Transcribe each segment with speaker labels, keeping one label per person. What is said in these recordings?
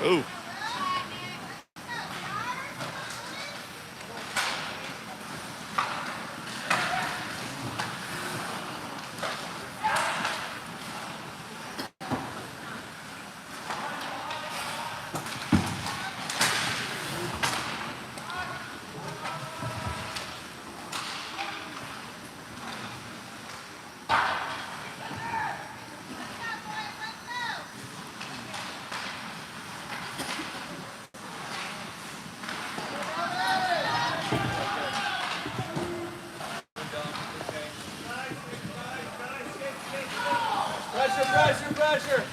Speaker 1: Oh.
Speaker 2: Pressure, pressure, pressure.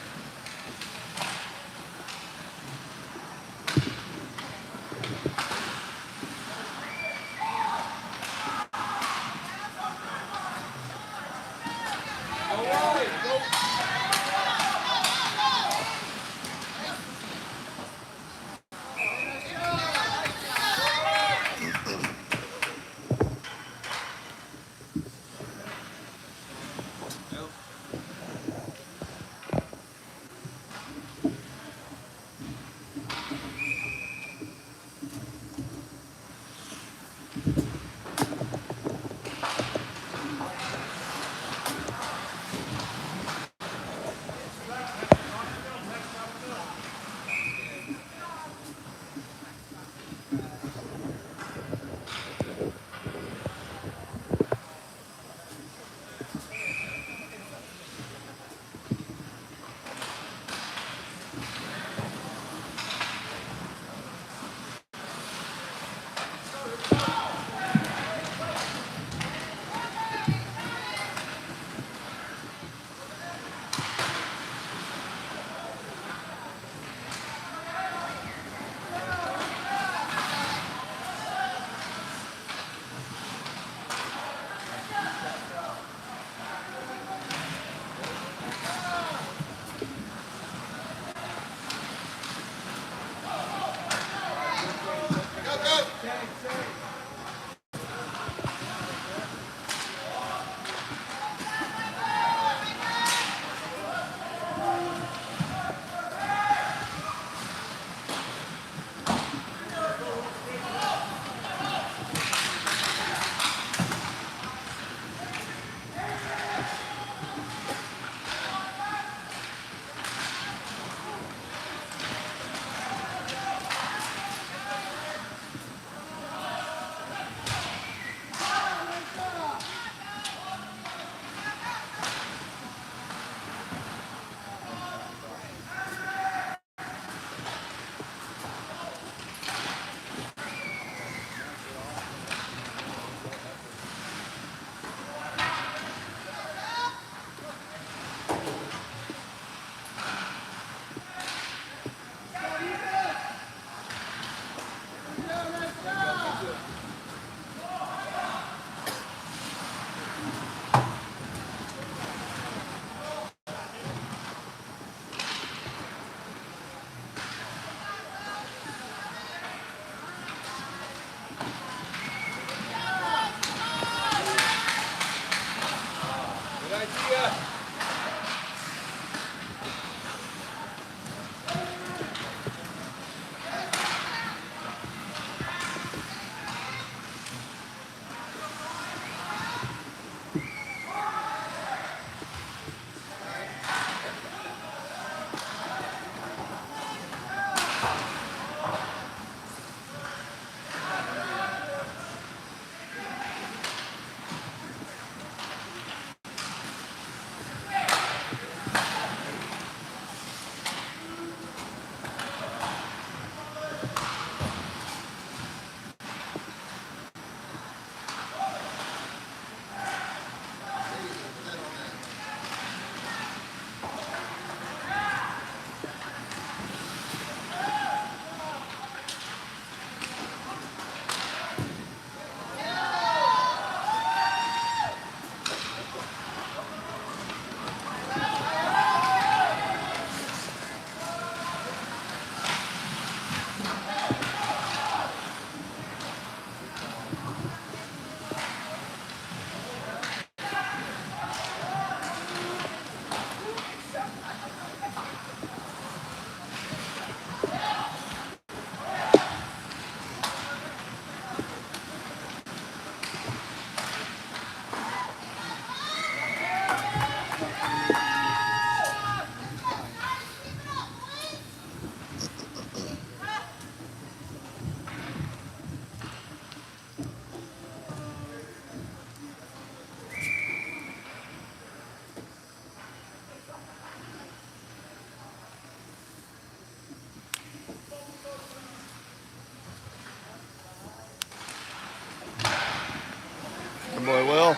Speaker 1: Good boy, Will.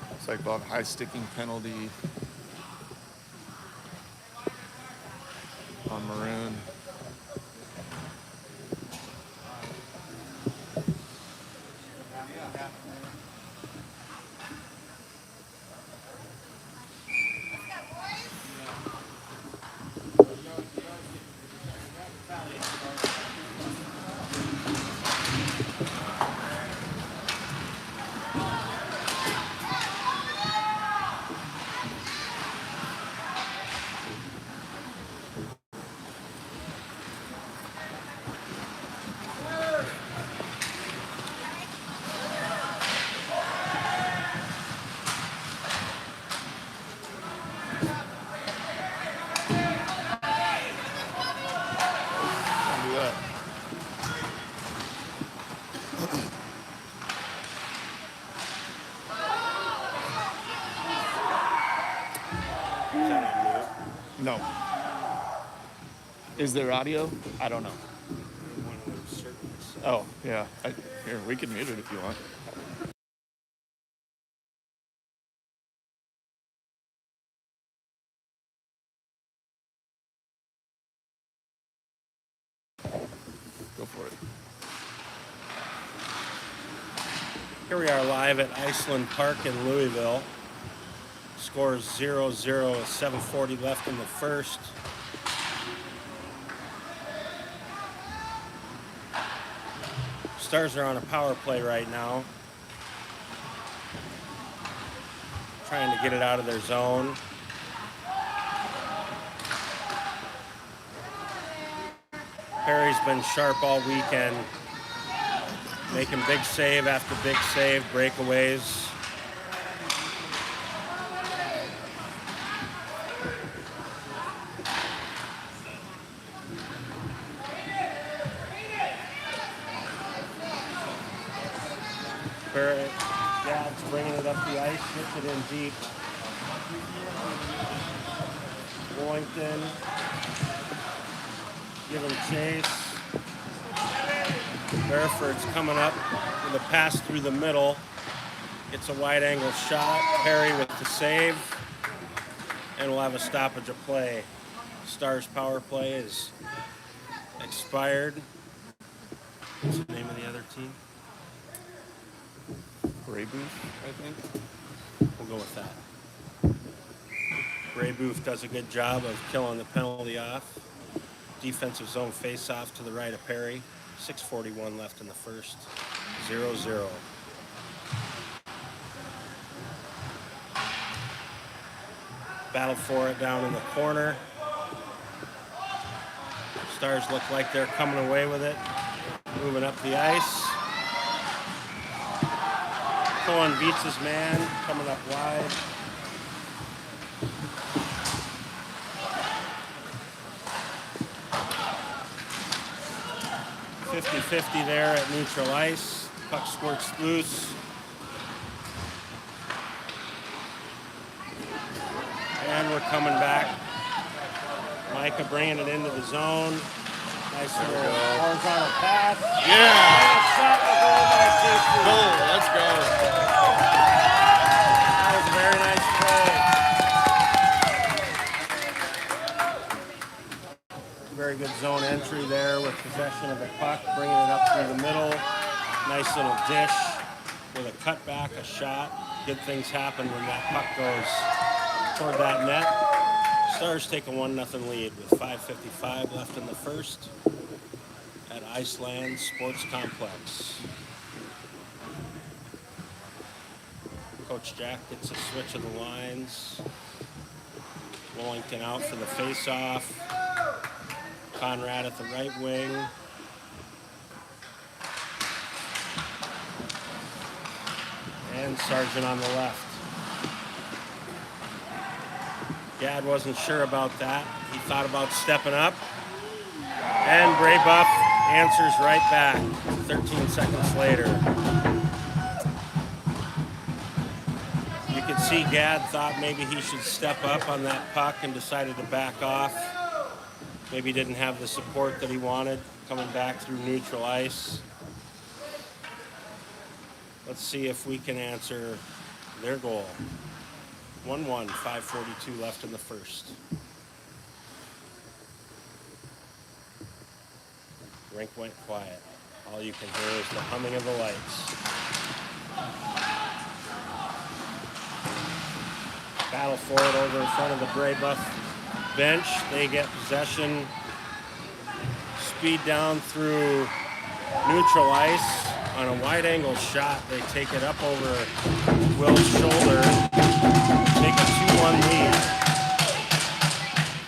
Speaker 1: Looks like we'll have a high sticking penalty on Maroon. Do that. No. Is there audio? I don't know. Oh, yeah. Here, we can mute it if you want. Go for it.
Speaker 3: Here we are live at Iceland Park in Louisville. Score is 0-0 with 7:40 left in the first. Stars are on a power play right now, trying to get it out of their zone. Perry's been sharp all weekend, making big save after big save, breakaways. Barrett, Dad's bringing it up the ice, hits it in deep. Wellington, giving chase. Bareford's coming up with a pass through the middle. It's a wide angle shot. Perry with the save. And we'll have a stoppage of play. Stars power play is expired. What's the name of the other team?
Speaker 1: Brebeuf, I think.
Speaker 3: We'll go with that. Brebeuf does a good job of killing the penalty off. Defensive zone face-off to the right of Perry. 6:41 left in the first. 0-0. Battle for it down in the corner. Stars look like they're coming away with it. Moving up the ice. Cohen beats his man, coming up wide. .50 there at neutral ice. Puck squirts loose. And we're coming back. Micah bringing it into the zone. Nice little horizontal pass.
Speaker 1: Yeah!
Speaker 3: Shot the goal by Casey.
Speaker 1: Goal, let's go.
Speaker 3: That was a very nice play. Very good zone entry there with possession of the puck, bringing it up through the middle. Nice little dish with a cutback, a shot. Good things happen when that puck goes toward that net. Stars take a 1-0 lead with 5:55 left in the first at Iceland Sports Complex. Coach Jack gets a switch of the lines. Wellington out for the face-off. Conrad at the right wing. And Sargent on the left. Gad wasn't sure about that. He thought about stepping up. And Brebeuf answers right back 13 seconds later. You could see Gad thought maybe he should step up on that puck and decided to back off. Maybe didn't have the support that he wanted coming back through neutral ice. Let's see if we can answer their goal. 1-1, 5:42 left in the first. Rink went quiet. All you can hear is the humming of the lights. Battle for it over in front of the Brebeuf bench. They get possession. Speed down through neutral ice. On a wide angle shot, they take it up over Will's shoulder. Take a 2-1 lead.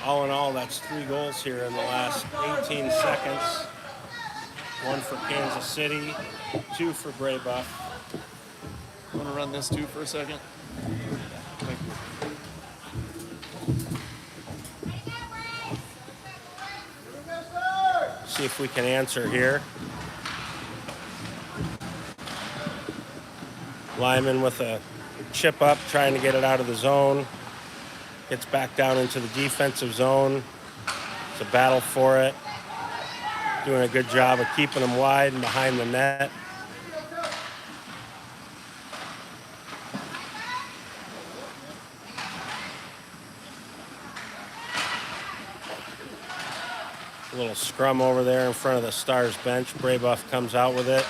Speaker 3: All in all, that's 3 goals here in the last 18 seconds. 1 for Kansas City, 2 for Brebeuf.
Speaker 1: Want to run this too for a second? Thank you.
Speaker 3: See if we can answer here. Lyman with a chip up, trying to get it out of the zone. Gets back down into the defensive zone. It's a battle for it. Doing a good job of keeping them wide and behind the net. A little scrum over there in front of the Stars bench. Brebeuf comes out with it.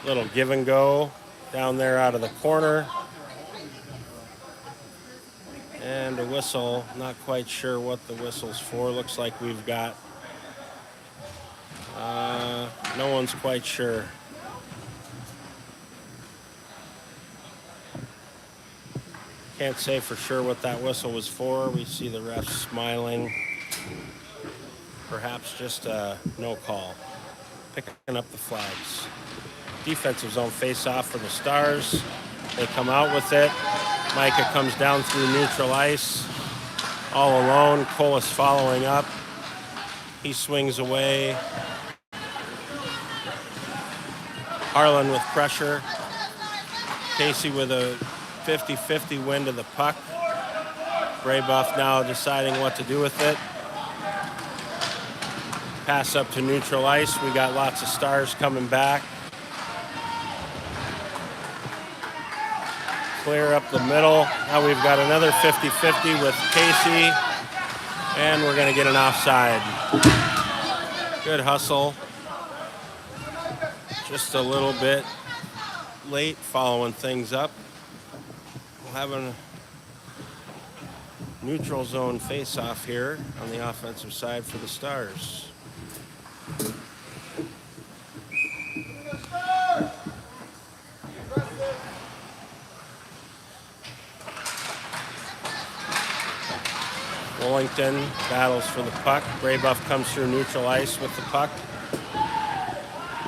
Speaker 3: Little give and go down there out of the corner. And a whistle, not quite sure what the whistle's for. Looks like we've got, no one's quite sure. Can't say for sure what that whistle was for. We see the ref smiling. Perhaps just a no call. Picking up the flags. Defensive zone face-off for the Stars. They come out with it. Micah comes down through neutral ice. All alone. Colas following up. He swings away. Harlan with pressure. Casey with a 50-50 win to the puck. Brebeuf now deciding what to do with it. Pass up to neutral ice. We got lots of Stars coming back. Clear up the middle. Now we've got another 50-50 with Casey And we're going to get an offside. Good hustle. Just a little bit late following things up. We'll have a neutral zone face-off here on the offensive side for the Stars. Wellington battles for the puck. Brebeuf comes through neutral ice with the puck.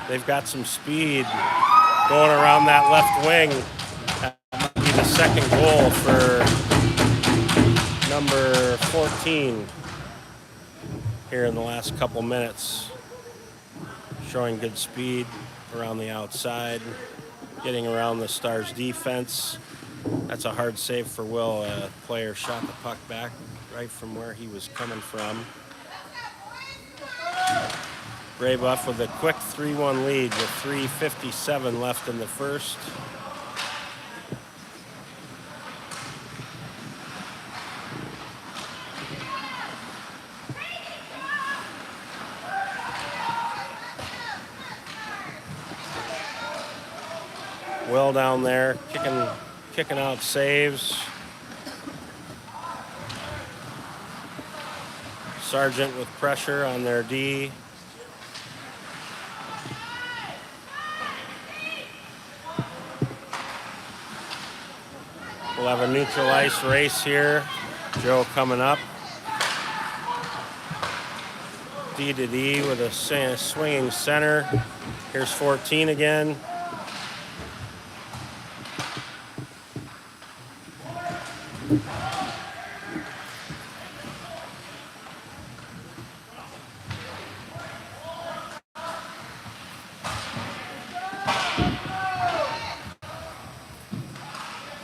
Speaker 3: They've got some speed going around that left wing. That might be the second goal for number 14 here in the last couple minutes. Showing good speed around the outside, getting around the Stars' defense. That's a hard save for Will. A player shot the puck back right from where he was coming from. Brebeuf with a quick 3-1 lead with 3:57 left in the first. Will down there kicking out saves. Sargent with pressure on their D. We'll have a neutral ice race here. Joe coming up. D to D with a swinging center. Here's 14 again.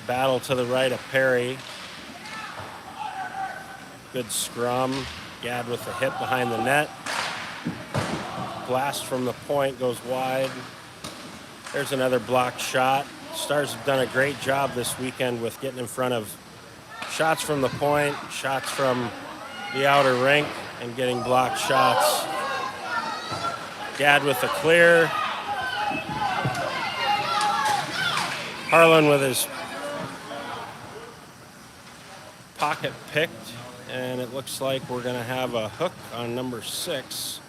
Speaker 3: Battle to the right of Perry. Good scrum. Gadd with a hit behind the net. Blast from the point goes wide. There's another blocked shot. Stars have done a great job this weekend with getting in front of shots from the point, shots from the outer rink, and getting blocked shots. Gadd with a clear. Harlan with his pocket picked, and it looks like we're going to have a hook on number 6.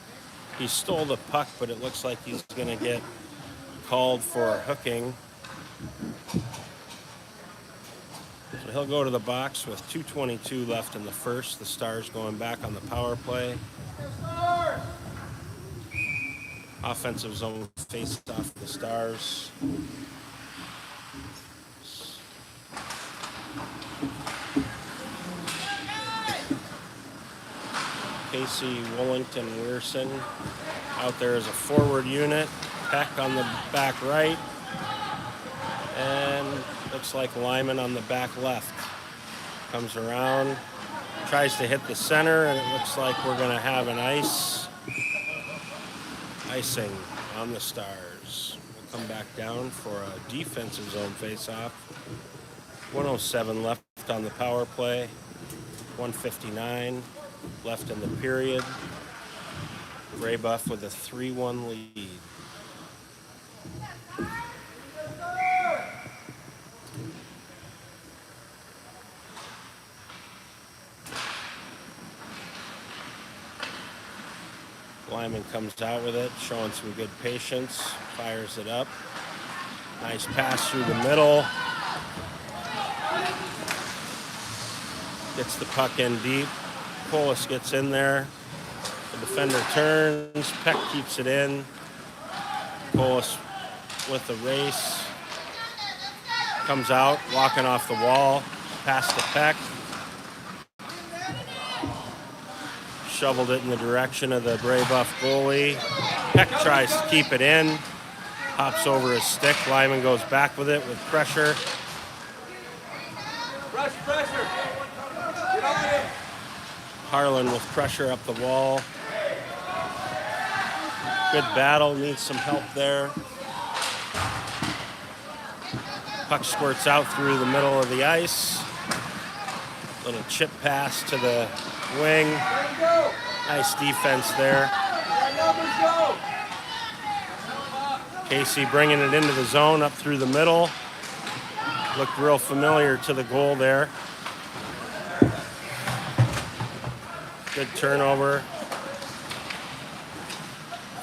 Speaker 3: He stole the puck, but it looks like he's going to get called for hooking. So he'll go to the box with 2:22 left in the first. The Stars going back on the power play. Offensive zone face-off for the Stars. Casey, Wellington, Weirson out there as a forward unit. Peck on the back right. And looks like Lyman on the back left. Comes around, tries to hit the center, and it looks like we're going to have an icing on the Stars. We'll come back down for a defensive zone face-off. 1:07 left on the power play. 1:59 left in the period. Brebeuf with a 3-1 lead. Lyman comes out with it, showing some good patience, fires it up. Nice pass through the middle. Gets the puck in deep. Polis gets in there. The defender turns. Peck keeps it in. Polis with the race. Comes out, walking off the wall. Pass to Peck. Shoveled it in the direction of the Brebeuf goalie. Peck tries to keep it in. Hops over his stick. Lyman goes back with it with pressure.
Speaker 2: Pressure. Get on it.
Speaker 3: Harlan with pressure up the wall. Good battle, needs some help there. Puck squirts out through the middle of the ice. Little chip pass to the wing.
Speaker 2: Go.
Speaker 3: Nice defense there.
Speaker 2: Numbers go.
Speaker 3: Casey bringing it into the zone up through the middle. Looked real familiar to the goal there. Good turnover.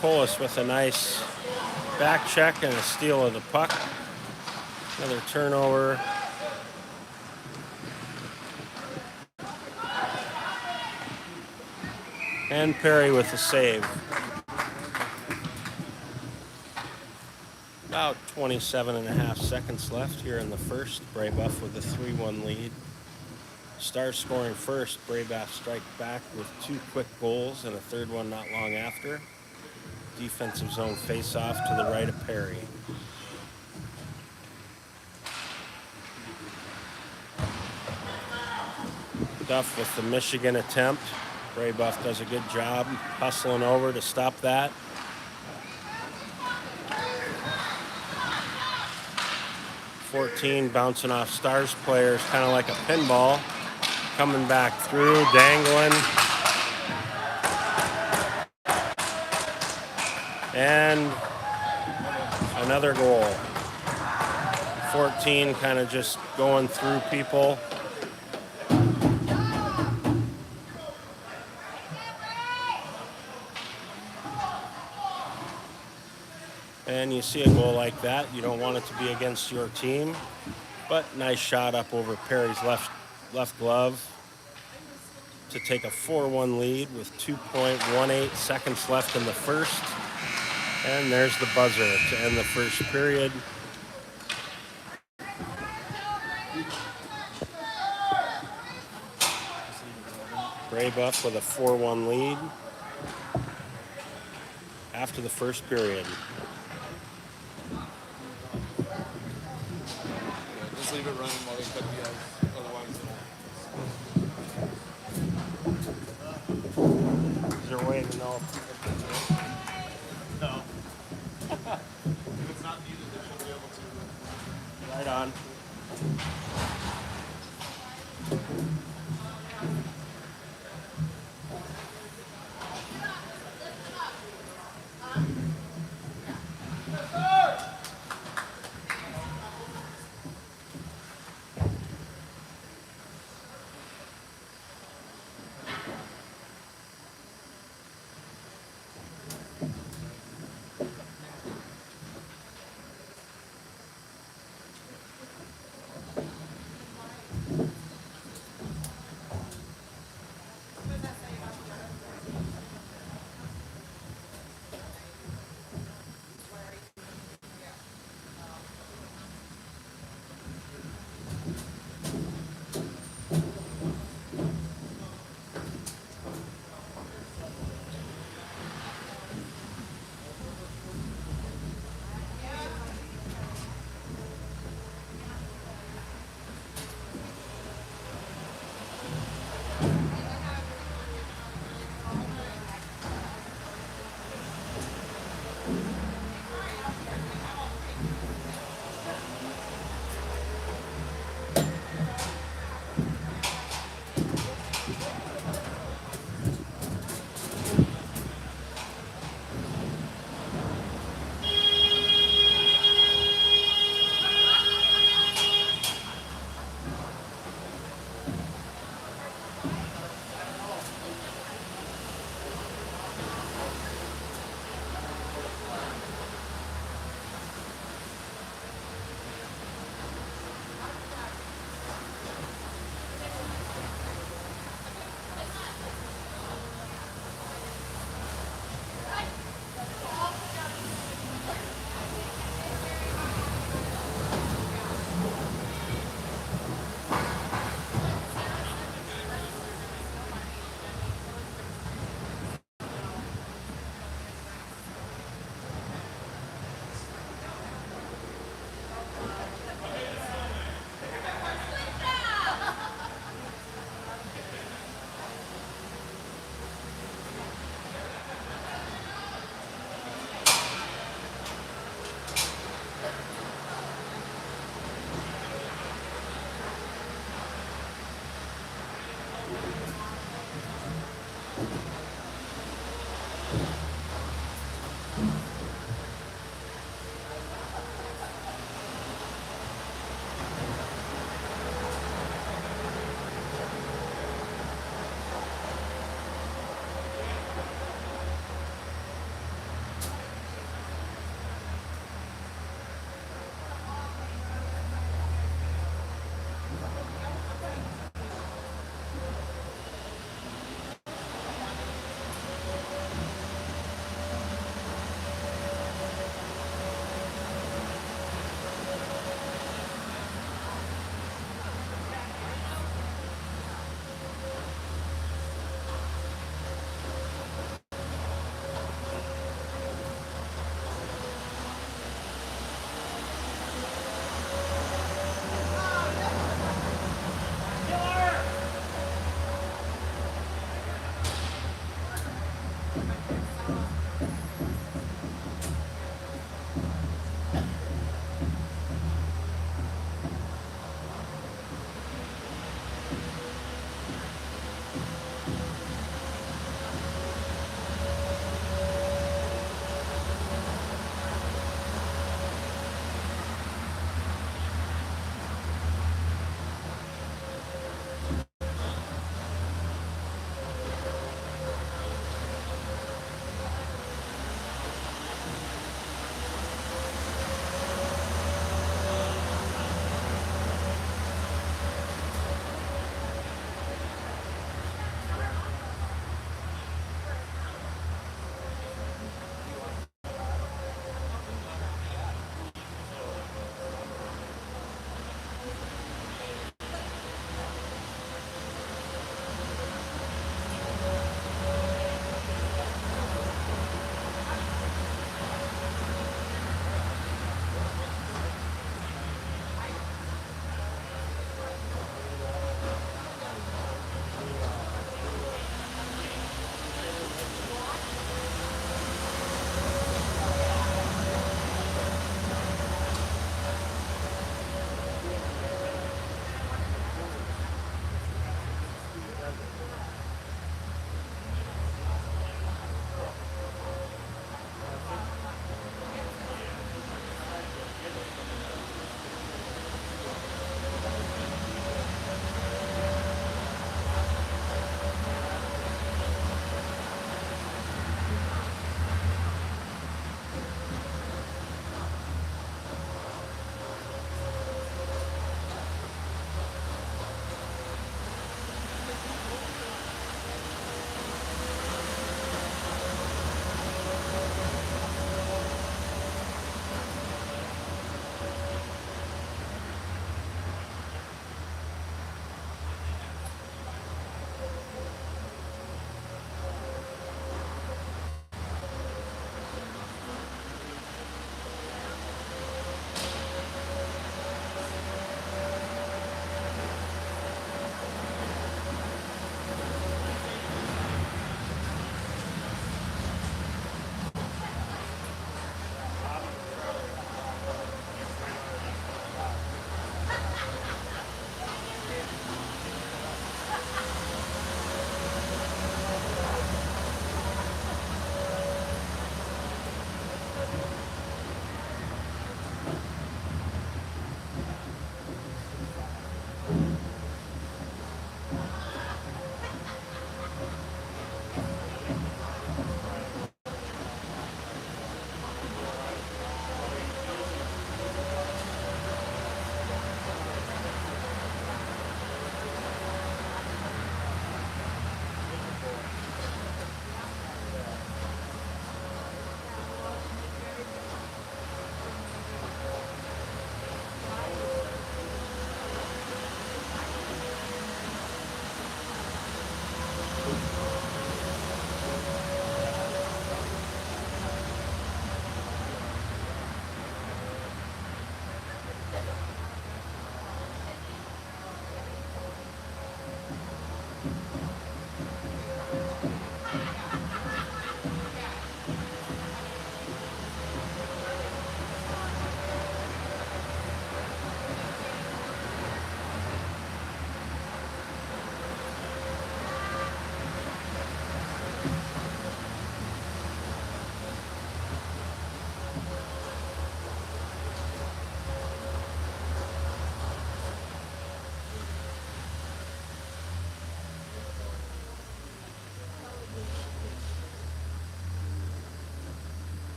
Speaker 3: Polis with a nice back check and a steal of the puck. Another turnover. And Perry with a save. About 27.5 seconds left here in the first. Brebeuf with a 3-1 lead. Stars scoring first. Brebeuf strike back with 2 quick goals and a third one not long after. Defensive zone face-off to the right of Perry. Duff with the Michigan attempt. Brebeuf does a good job hustling over to stop that. .14 bouncing off Stars players, kind of like a pinball. Coming back through, dangling. And another goal. 14 kind of just going through people. And you see a goal like that, you don't want it to be against your team. But nice shot up over Perry's left glove to take a 4-1 lead with 2.18 seconds left in the first. And there's the buzzer to end the first period. Brebeuf with a 4-1 lead after the first period.
Speaker 1: Just leave it running while they cut the ice. Otherwise,
Speaker 3: Is there a way to know?
Speaker 1: no. If it's not needed, they should be able to.
Speaker 3: Right on.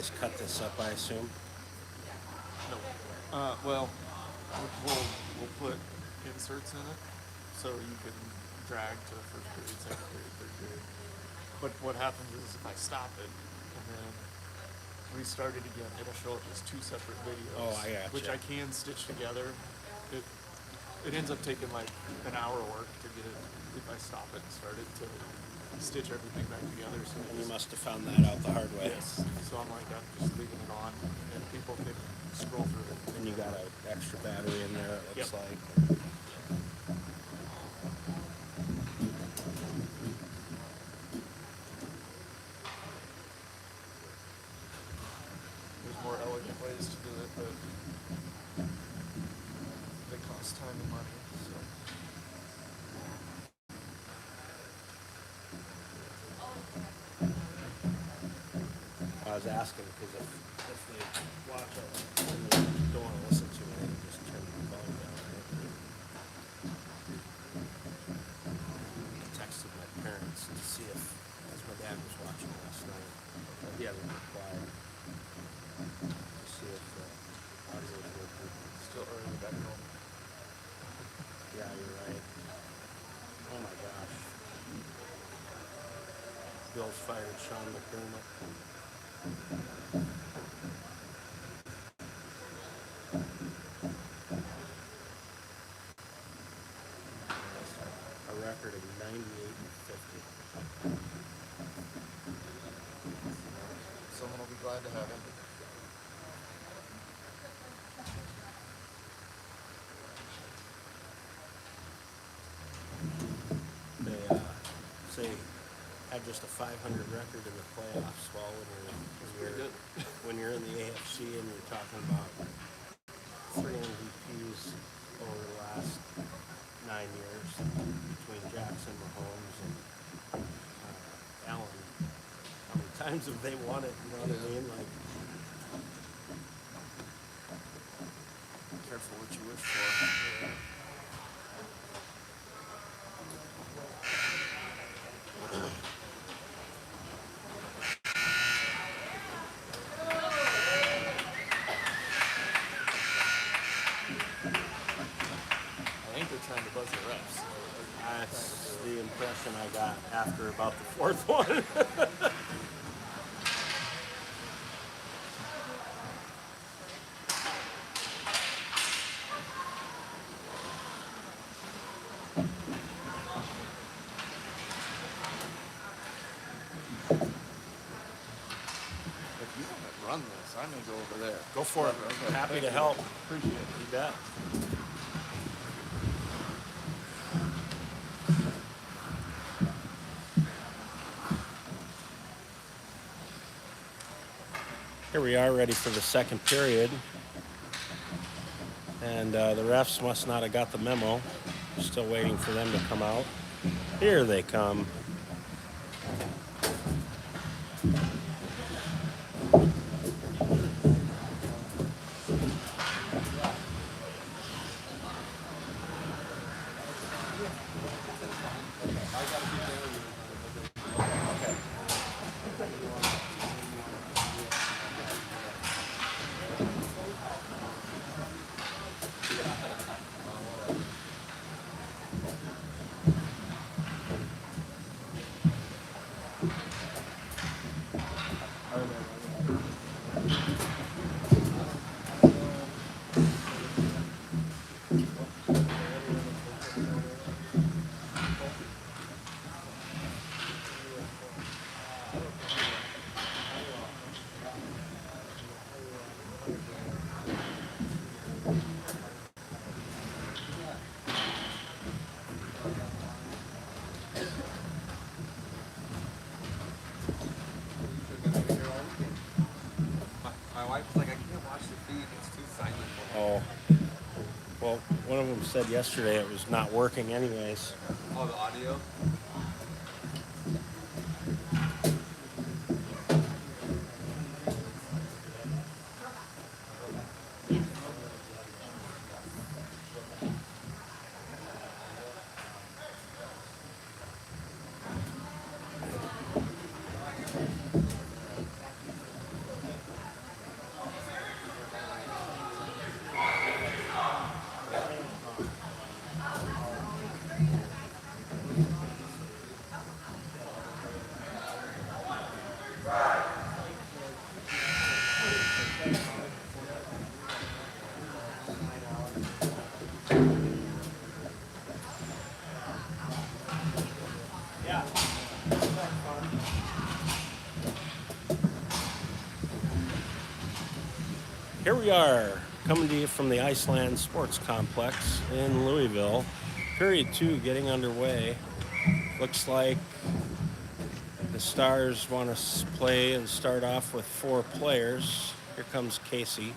Speaker 3: guys cut this up, I assume.
Speaker 1: No. Well, we'll put inserts in it, so you can drag to first period, second period, third period. But what happens is if I stop it and then restart it again, it'll show up as 2 separate videos.
Speaker 3: Oh, I gotcha.
Speaker 1: Which I can stitch together. It ends up taking like an hour work to get it, if I stop it and start it, to stitch everything back together. So
Speaker 3: And you must have found that out the hard way.
Speaker 1: yes. So I'm just leaving it on, and people can scroll through it.
Speaker 3: And you got an extra battery in there, it looks
Speaker 1: Yep.
Speaker 3: like.
Speaker 1: There's more elegant ways to do it, but they cost time and money. So.
Speaker 3: I was asking because if they watch it and they don't want to listen to it, they can just turn the volume down. Right? I texted my parents to see if, as my dad was watching last night, he hasn't replied, to see if the audio is working.
Speaker 1: Still early back home.
Speaker 3: Yeah, you're right. Oh my gosh. Bill's fired Sean McDermott. A record of 98-50.
Speaker 1: Someone will be glad to have him.
Speaker 3: They say had just a 500 record in the playoffs. Well, when you're in the AFC and you're talking about 3 MVPs over the last 9 years between Jackson, Mahomes, and Allen, how many times have they won it? You know what I mean? Like,
Speaker 1: Careful what you wish for. I think they're trying to buzz the refs.
Speaker 3: that's the impression I got after about the 4th one.
Speaker 1: If you want to run this, I may go over there.
Speaker 3: Go for it.
Speaker 1: Okay.
Speaker 3: Happy
Speaker 1: Thank
Speaker 3: to
Speaker 1: you.
Speaker 3: help.
Speaker 1: Appreciate it.
Speaker 3: You bet. Here we are, ready for the second period. And the refs must not have got the memo. Still waiting for them to come out. Here they come.
Speaker 2: My wife was like, I can't watch the feed. It's too silent.
Speaker 3: Oh. Well, one of them said yesterday it was not working anyways.
Speaker 2: Oh, the audio?
Speaker 3: Here we are, coming to you from the Iceland Sports Complex in Louisville. Period 2 getting underway. Looks like the Stars want to play and start off with 4 players. Here comes Casey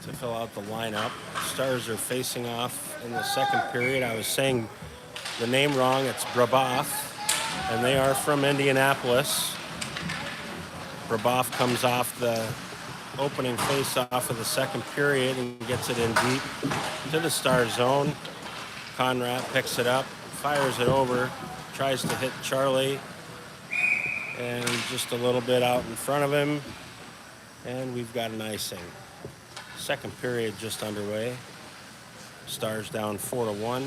Speaker 3: to fill out the lineup. Stars are facing off in the second period. I was saying the name wrong. It's Brebeuf, and they are from Indianapolis. Brebeuf comes off the opening face-off of the second period and gets it in deep to the Star zone. Conrad picks it up, fires it over, tries to hit Charlie, and just a little bit out in front of him, and we've got an icing. Second period just underway. Stars down 4-1.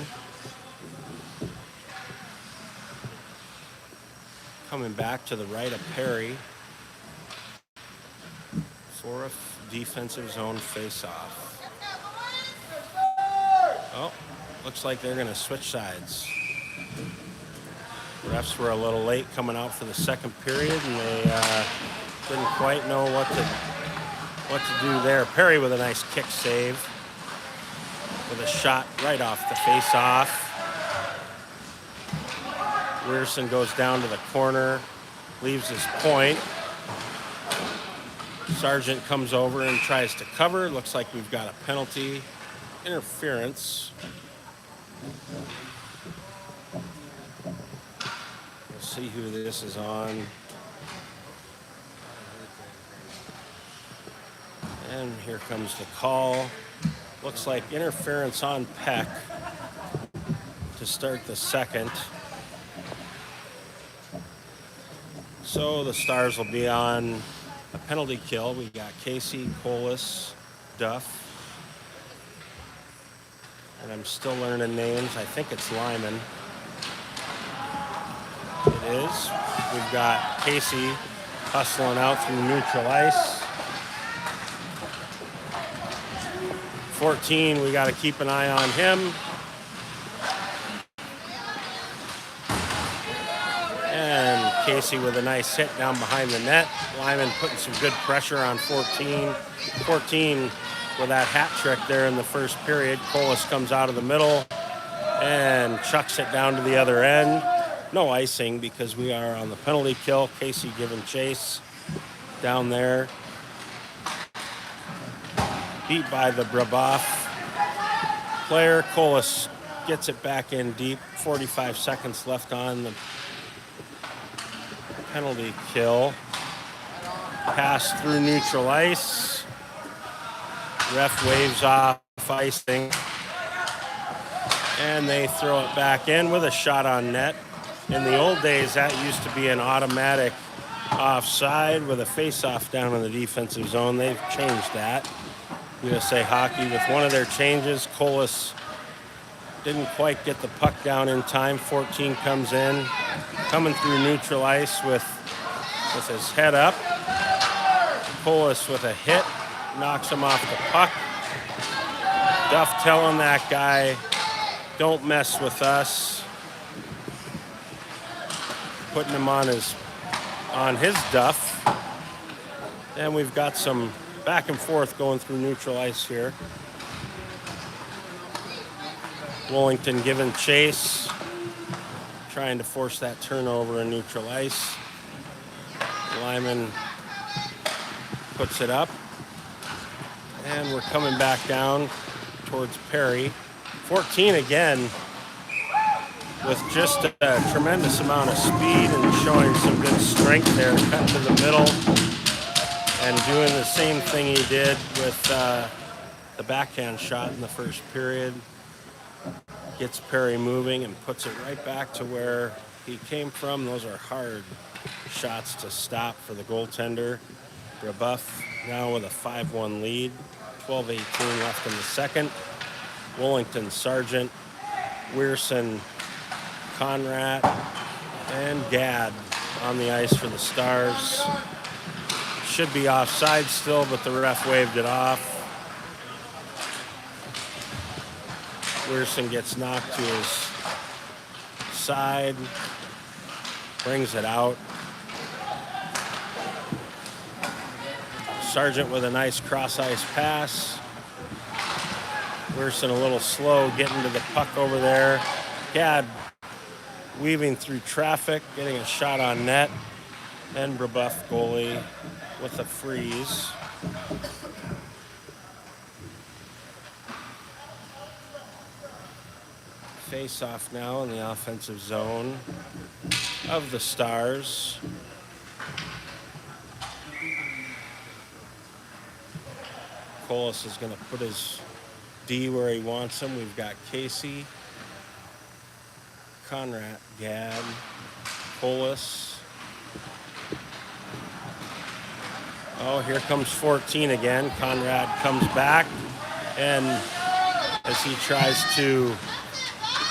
Speaker 3: Coming back to the right of Perry for a defensive zone face-off. Oh, looks like they're going to switch sides. Refs were a little late coming out for the second period, and they didn't quite know what to do there. Perry with a nice kick save with a shot right off the face-off. Weirson goes down to the corner, leaves his point. Sargent comes over and tries to cover. Looks like we've got a penalty. Interference. We'll see who this is on. And here comes the call. Looks like interference on Peck to start the second. So the Stars will be on a penalty kill. We got Casey, Colas, Duff. And I'm still learning names. I think it's Lyman. It is. We've got Casey hustling out through neutral ice. 14, we got to keep an eye on him. And Casey with a nice hit down behind the net. Lyman putting some good pressure on 14. 14 with that hat trick there in the first period. Colas comes out of the middle and chucks it down to the other end. No icing because we are on the penalty kill. Casey giving chase down there. Beat by the Brebeuf player. Colas gets it back in deep. 45 seconds left on the penalty kill. Pass through neutral ice. Ref waves off icing. And they throw it back in with a shot on net. In the old days, that used to be an automatic offside with a face-off down in the defensive zone. They've changed that. USA Hockey with one of their changes. Colas didn't quite get the puck down in time. 14 comes in, coming through neutral ice with his head up. Colas with a hit, knocks him off the puck. Duff telling that guy, don't mess with us. Putting him on his Duff. And we've got some back and forth going through neutral ice here. Wellington giving chase, trying to force that turnover in neutral ice. Lyman puts it up. And we're coming back down towards Perry. 14 again with just a tremendous amount of speed and showing some good strength there. Cut to the middle and doing the same thing he did with the backhand shot in the first period. Gets Perry moving and puts it right back to where he came from. Those are hard shots to stop for the goaltender. Brebeuf now with a 5-1 lead. 12-18 left in the second. Wellington, Sargent, Weirson, Conrad, and Gadd on the ice for the Stars. Should be offside still, but the ref waved it off. Weirson gets knocked to his side, brings it out. Sargent with a nice cross-ice pass. Weirson a little slow getting to the puck over there. Gadd weaving through traffic, getting a shot on net. And Brebeuf goalie with a freeze. Face off now in the offensive zone of the Stars. Colas is going to put his D where he wants him. We've got Casey, Conrad, Gadd, Colas. Oh, here comes 14 again. Conrad comes back, and as he tries to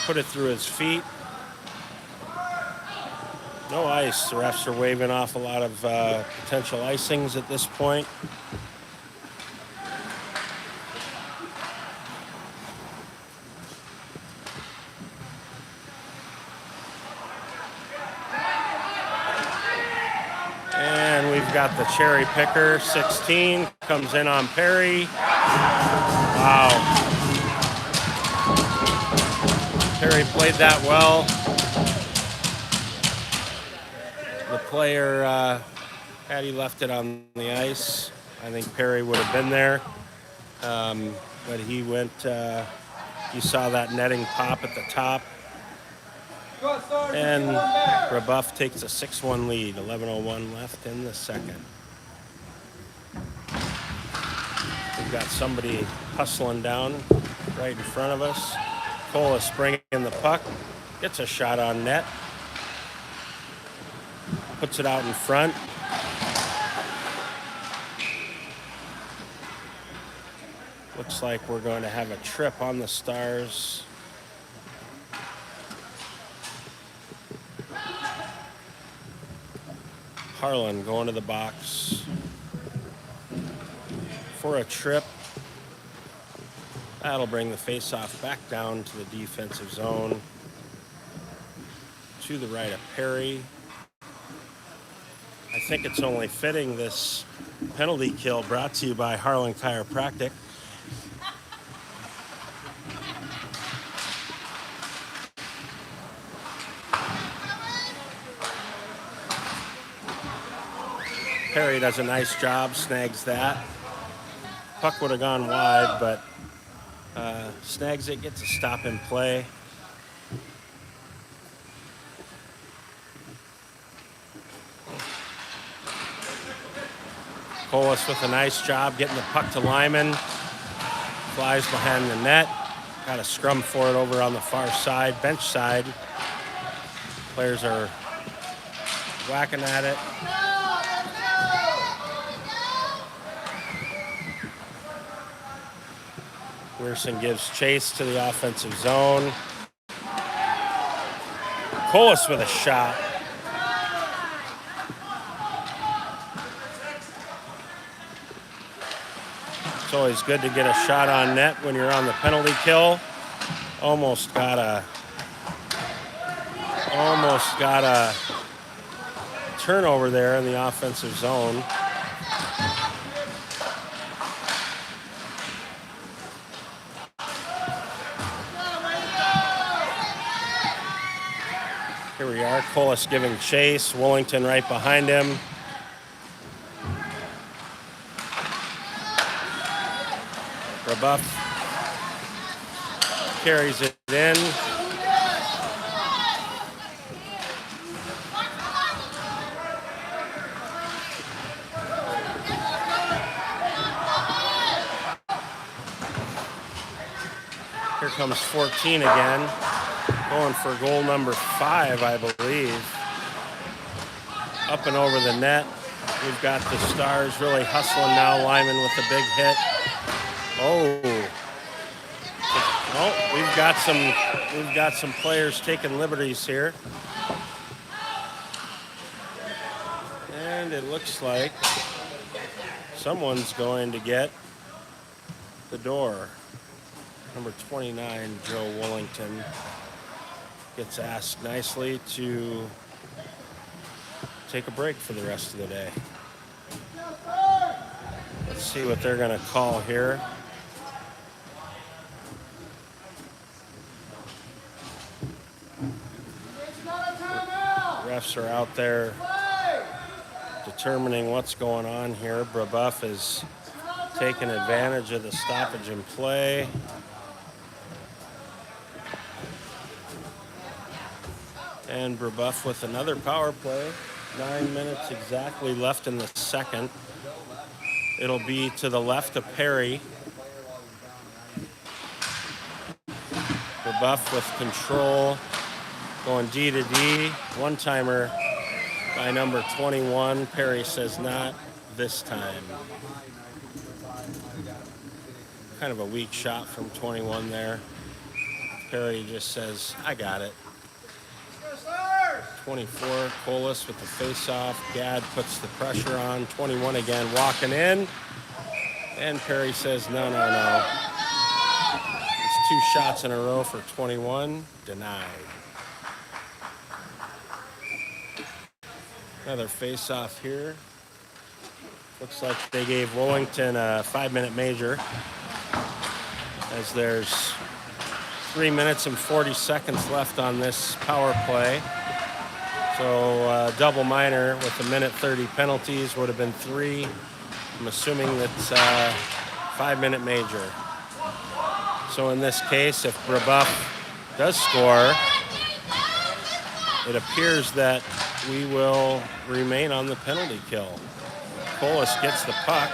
Speaker 3: put it through his feet. No ice. The refs are waving off a lot of potential icings at this point. And we've got the cherry picker, 16, comes in on Perry. Wow. Perry played that well. The player, had he left it on the ice, I think Perry would have been there. But he went, you saw that netting pop at the top. And Brebeuf takes a 6-1 lead, 11:01 left in the second. We've got somebody hustling down right in front of us. Colas bringing the puck, gets a shot on net, puts it out in front. Looks like we're going to have a trip on the Stars. Harlan going to the box for a trip. That'll bring the faceoff back down to the defensive zone. To the right of Perry. I think it's only fitting this penalty kill brought to you by Harlan Chiropractic. Perry does a nice job, snags that. Puck would have gone wide, but snags it, gets a stop in play. Colas with a nice job getting the puck to Lyman. Flies behind the net. Got a scrum for it over on the far side, bench side. Players are whacking at it. Weirson gives chase to the offensive zone. Colas with a shot. It's always good to get a shot on net when you're on the penalty kill. Almost got a turnover there in the offensive zone. Here we are, Colas giving chase, Wellington right behind him. Brebeuf carries it in. Here comes 14 again. Going for goal number 5, I believe. Up and over the net. We've got the Stars really hustling now. Lyman with a big hit. Oh. Oh, we've got some players taking liberties here. And it looks like someone's going to get the door. Number 29, Joe Wollington, gets asked nicely to take a break for the rest of the day. Let's see what they're going to call here. Refs are out there determining what's going on here. Brebeuf is taking advantage of the stoppage in play. And Brebeuf with another power play. 9 minutes exactly left in the second. It'll be to the left of Perry. Brebeuf with control, going D to D. One-timer by number 21. Perry says not this time. Kind of a weak shot from 21 there. Perry just says, I got it. 24, Colas with the face-off. Gadd puts the pressure on. 21 again, walking in. And Perry says, no. It's 2 shots in a row for 21. Denied. Another face-off here. Looks like they gave Wollington a 5-minute major, as there's 3 minutes and 40 seconds left on this power play. So double minor with a minute 30 penalties would have been 3. I'm assuming that's 5-minute major. So in this case, if Brebeuf does score, it appears that we will remain on the penalty kill. Colas gets the puck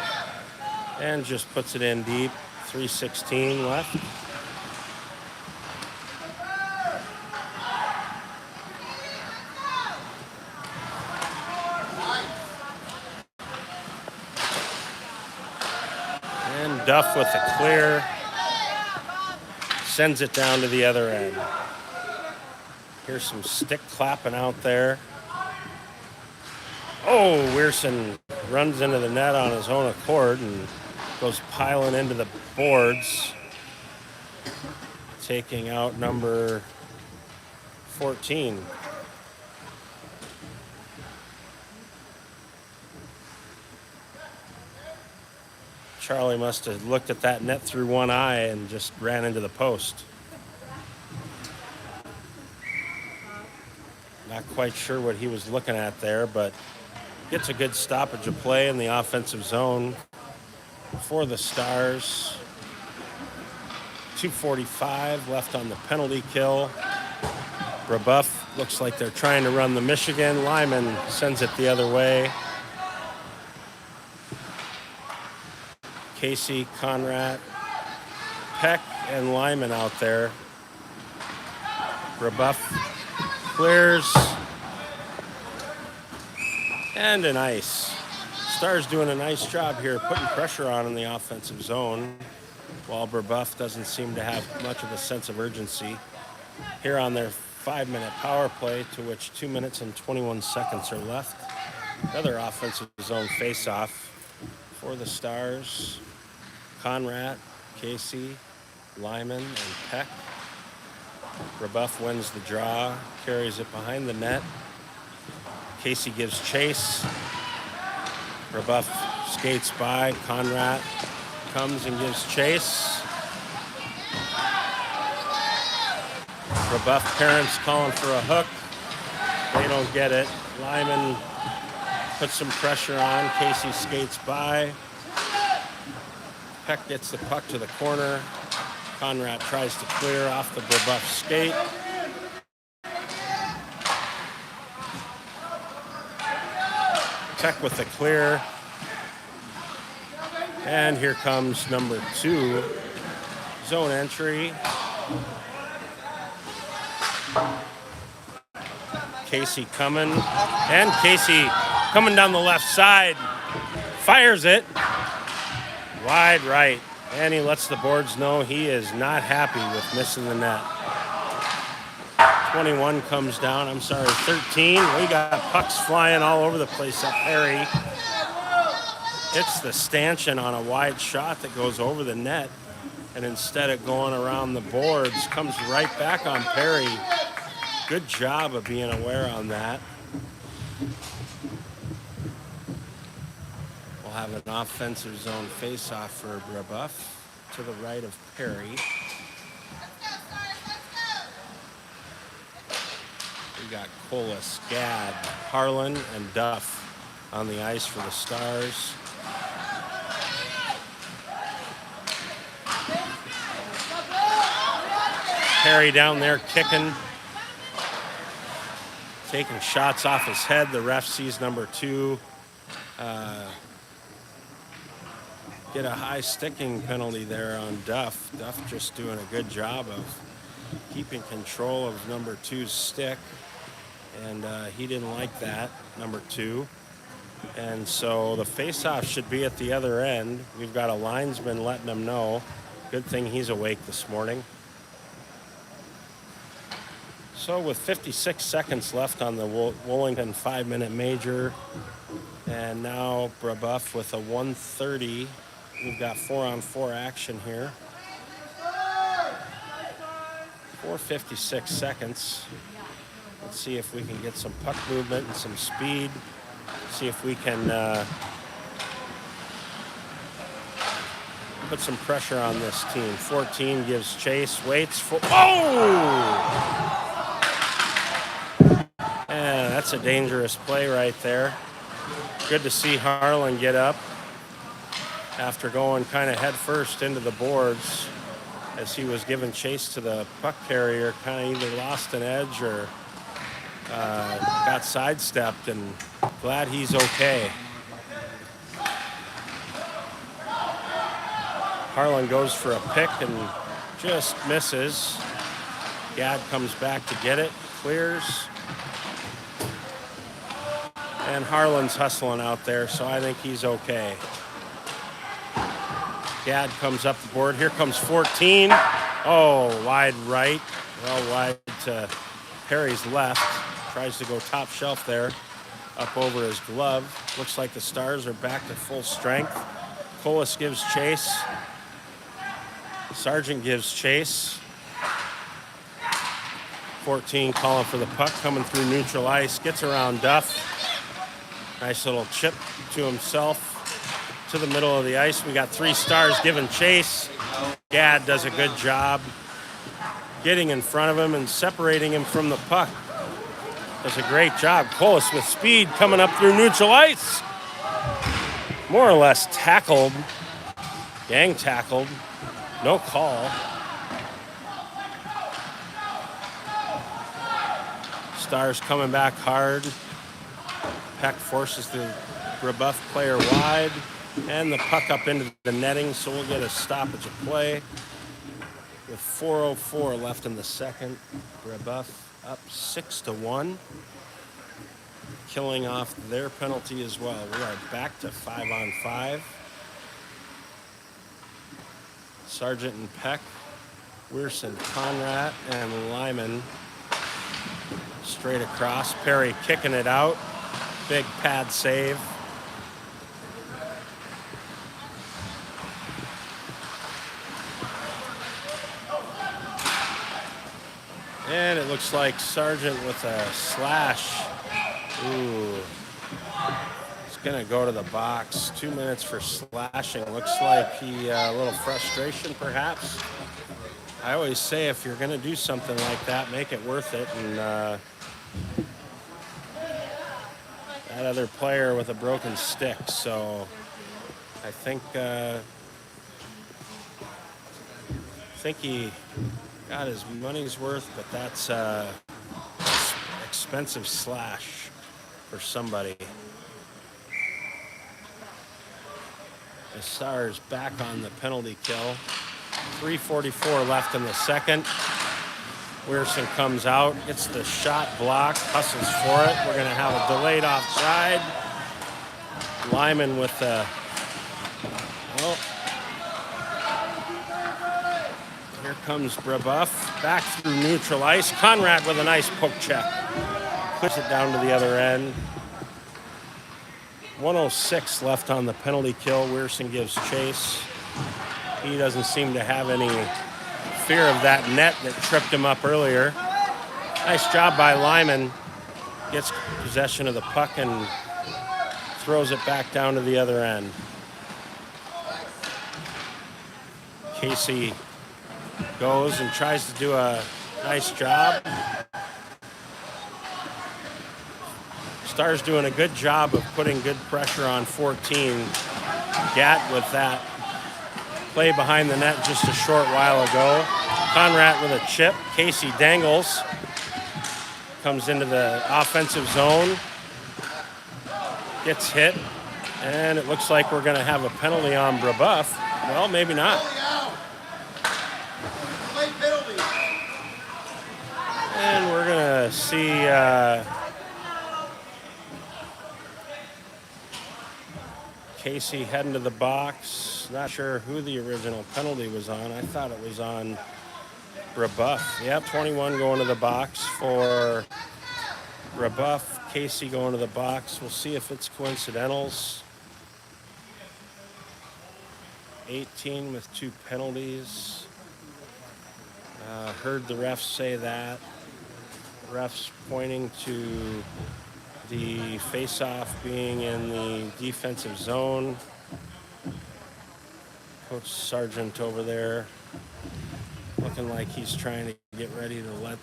Speaker 3: and just puts it in deep. 3:16 left. And Duff with the clear. Sends it down to the other end. Here's some stick clapping out there. Oh, Weirson runs into the net on his own accord and goes piling into the boards, taking out number 14. Charlie must have looked at that net through one eye and just ran into the post. Not quite sure what he was looking at there, but gets a good stoppage of play in the offensive zone for the Stars. 2:45 left on the penalty kill. Brebeuf looks like they're trying to run the Michigan. Lyman sends it the other way. Casey, Conrad, Peck, and Lyman out there. Brebeuf clears. And an ice. Stars doing a nice job here, putting pressure on in the offensive zone, while Brebeuf doesn't seem to have much of a sense of urgency. Here on their 5-minute power play, to which 2 minutes and 21 seconds are left. Another offensive zone face-off for the Stars. Conrad, Casey, Lyman, and Peck. Brebeuf wins the draw, carries it behind the net. Casey gives chase. Brebeuf skates by. Conrad comes and gives chase. Brebeuf parents calling for a hook. They don't get it. Lyman puts some pressure on. Casey skates by. Peck gets the puck to the corner. Conrad tries to clear off the Brebeuf skate. Peck with the clear. And here comes number 2. Zone entry. Casey coming. And Casey coming down the left side. Fires it. Wide right. And he lets the boards know he is not happy with missing the net. 21 comes down, 13. We got pucks flying all over the place up Perry. Hits the stanchion on a wide shot that goes over the net. And instead of going around the boards, comes right back on Perry. Good job of being aware on that. We'll have an offensive zone face-off for Brebeuf to the right of Perry. We got Colas, Gadd, Harlan, and Duff on the ice for the Stars. Perry down there kicking, taking shots off his head. The ref sees number 2 get a high sticking penalty there on Duff. Duff just doing a good job of keeping control of number 2's stick. And he didn't like that, number 2. And so the face-off should be at the other end. We've got a linesman letting him know. Good thing he's awake this morning. So with 56 seconds left on the Wollington 5-minute major, and now Brebeuf with a 1:30. We've got 4-on-4 action here. 4:56 seconds. Let's see if we can get some puck movement and some speed. See if we can put some pressure on this team. 14 gives chase, waits for, oh! And that's a dangerous play right there. Good to see Harlan get up after going kind of head first into the boards as he was giving chase to the puck carrier, kind of either lost an edge or got sidestepped, and glad he's okay. Harlan goes for a pick and just misses. Gadd comes back to get it, clears. And Harlan's hustling out there, so I think he's okay. Gadd comes up the board. Here comes 14. Oh, wide right. Well, wide to Perry's left. Tries to go top shelf there, up over his glove. Looks like the Stars are back to full strength. Colas gives chase. Sargent gives chase. 14 calling for the puck, coming through neutral ice. Gets around Duff. Nice little chip to himself to the middle of the ice. We got 3 Stars giving chase. Gadd does a good job getting in front of him and separating him from the puck. Does a great job. Colas with speed coming up through neutral ice. More or less tackled, gang tackled, no call. Stars coming back hard. Peck forces the Brebeuf player wide, and the puck up into the netting, so we'll get a stoppage of play. With 4:04 left in the second, Brebeuf up 6-1, killing off their penalty as well. We are back to 5-on-5. Sargent and Peck, Weirson, Conrad, and Lyman straight across. Perry kicking it out. Big pad save. And it looks like Sargent with a slash. Ooh. He's going to go to the box. 2 minutes for slashing. Looks like he, a little frustration perhaps. I always say if you're going to do something like that, make it worth it. And that other player with a broken stick. So I think he got his money's worth, but that's expensive slash for somebody. The Stars back on the penalty kill. 3:44 left in the second. Weirson comes out, gets the shot blocked, hustles for it. We're going to have a delayed offside. Lyman with the, well, comes Brebeuf. Back through neutral ice. Conrad with a nice poke check. Puts it down to the other end. 1:06 left on the penalty kill. Weirson gives chase. He doesn't seem to have any fear of that net that tripped him up earlier. Nice job by Lyman. Gets possession of the puck and throws it back down to the other end. Casey goes and tries to do a nice job. Stars doing a good job of putting good pressure on 14. Gat with that play behind the net just a short while ago. Conrad with a chip. Casey dangles. Comes into the offensive zone. Gets hit. And it looks like we're going to have a penalty on Brebeuf. Well, maybe not. And we're going to see Casey heading to the box. Not sure who the original penalty was on. I thought it was on Brebeuf. Yep, 21 going to the box for Brebeuf. Casey going to the box. We'll see if it's coincidentals. 18 with 2 penalties. Heard the refs say that. Refs pointing to the face-off being in the defensive zone. Coach Sargent over there looking like he's trying to get ready to let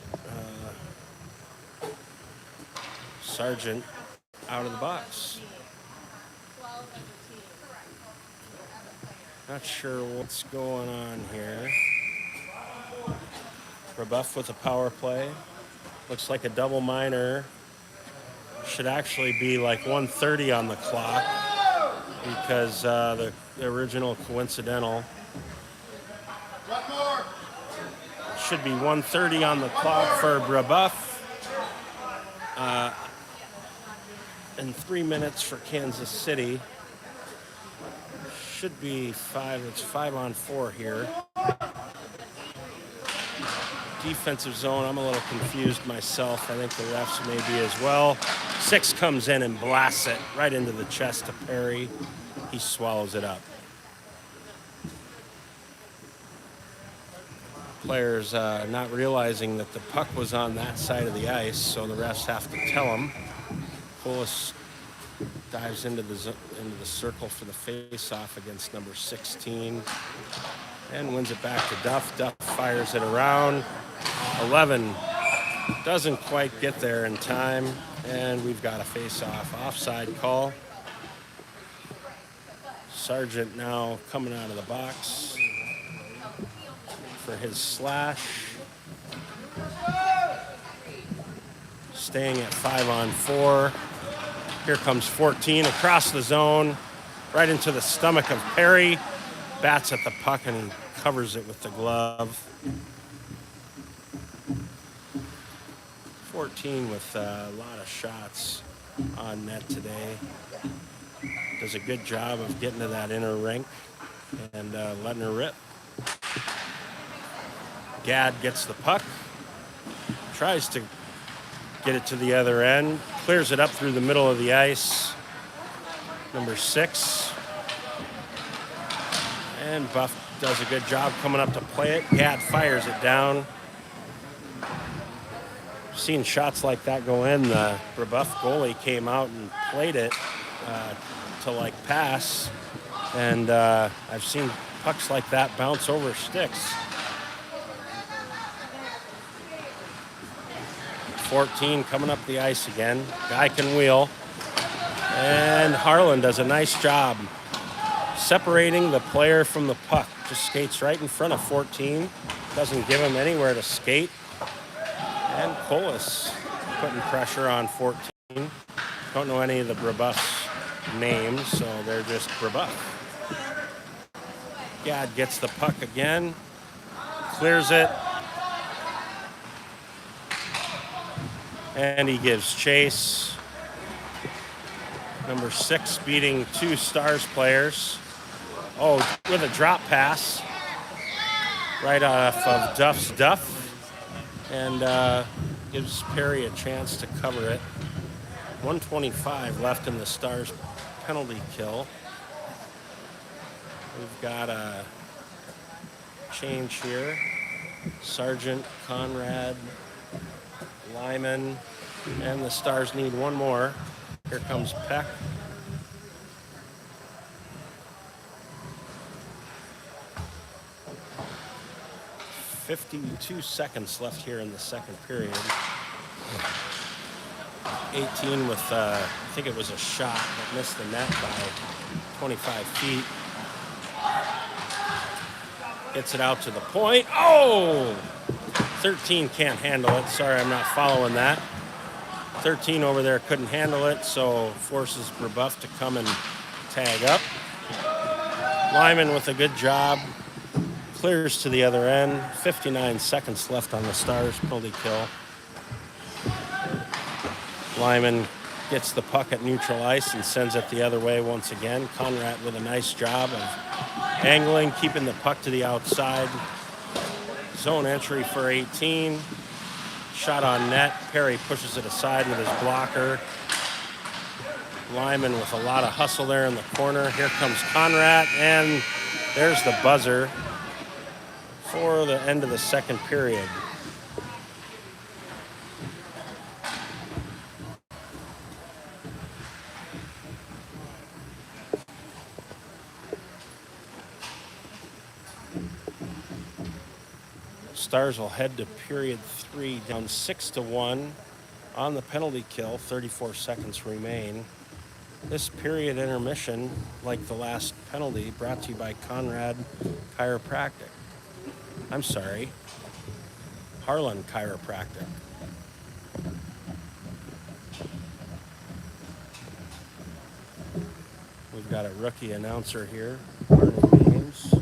Speaker 3: Sargent out of the box. Not sure what's going on here. Brebeuf with a power play. Looks like a double minor. Should actually be like 1:30 on the clock because the original coincidental. Should be 1:30 on the clock for Brebeuf. And 3 minutes for Kansas City. Should be 5. It's 5-on-4 here. Defensive zone, I'm a little confused myself. I think the refs may be as well. 6 comes in and blasts it right into the chest of Perry. He swallows it up. Players not realizing that the puck was on that side of the ice, so the refs have to tell them. Polis dives into the circle for the face-off against number 16 and wins it back to Duff. Duff fires it around. 11 doesn't quite get there in time, and we've got a face-off offside call. Sargent now coming out of the box for his slash. Staying at 5-on-4. Here comes 14 across the zone, right into the stomach of Perry. Bats at the puck and he covers it with the glove. 14 with a lot of shots on net today. Does a good job of getting to that inner rink and letting her rip. Gadd gets the puck, tries to get it to the other end, clears it up through the middle of the ice. Number 6. And Buff does a good job coming up to play it. Gadd fires it down. Seen shots like that go in. The Brebeuf goalie came out and played it to like pass. And I've seen pucks like that bounce over sticks. 14 coming up the ice again. Guy can wheel. And Harlan does a nice job separating the player from the puck. Just skates right in front of 14. Doesn't give him anywhere to skate. And Polis putting pressure on 14. Don't know any of the Brebeuf's names, so they're just Brebeuf. Gadd gets the puck again. Clears it. And he gives chase. Number 6 beating 2 Stars players. Oh, with a drop pass. right off of Duff's Duff, and gives Perry a chance to cover it. 125 left in the Stars penalty kill. We've got a change here. Sargent, Conrad, Lyman, and the Stars need one more. Here comes Peck. "52 seconds left here in the second period. 18 with, I think it was a shot that missed the net by 25 feet. Gets it out to the point. Oh! 13 can't handle it. Sorry, I'm not following that. 13 over there couldn't handle it, so forces Brebeuf to come and tag up. Lyman with a good job. Clears to the other end. 59 seconds left on the Stars penalty kill. Lyman gets the puck at neutral ice and sends it the other way once again. Conrad with a nice job of angling, keeping the puck to the outside. Zone entry for 18. Shot on net. Perry pushes it aside with his blocker. Lyman with a lot of hustle there in the corner. Here comes Conrad, and there's the buzzer for the end of the second period. Stars will head to period 3, down 6-1 on the penalty kill. 34 seconds remain. This period intermission, like the last penalty, brought to you by Conrad Chiropractic. I'm sorry, Harlan Chiropractic. We've got a rookie announcer here, Arnold James.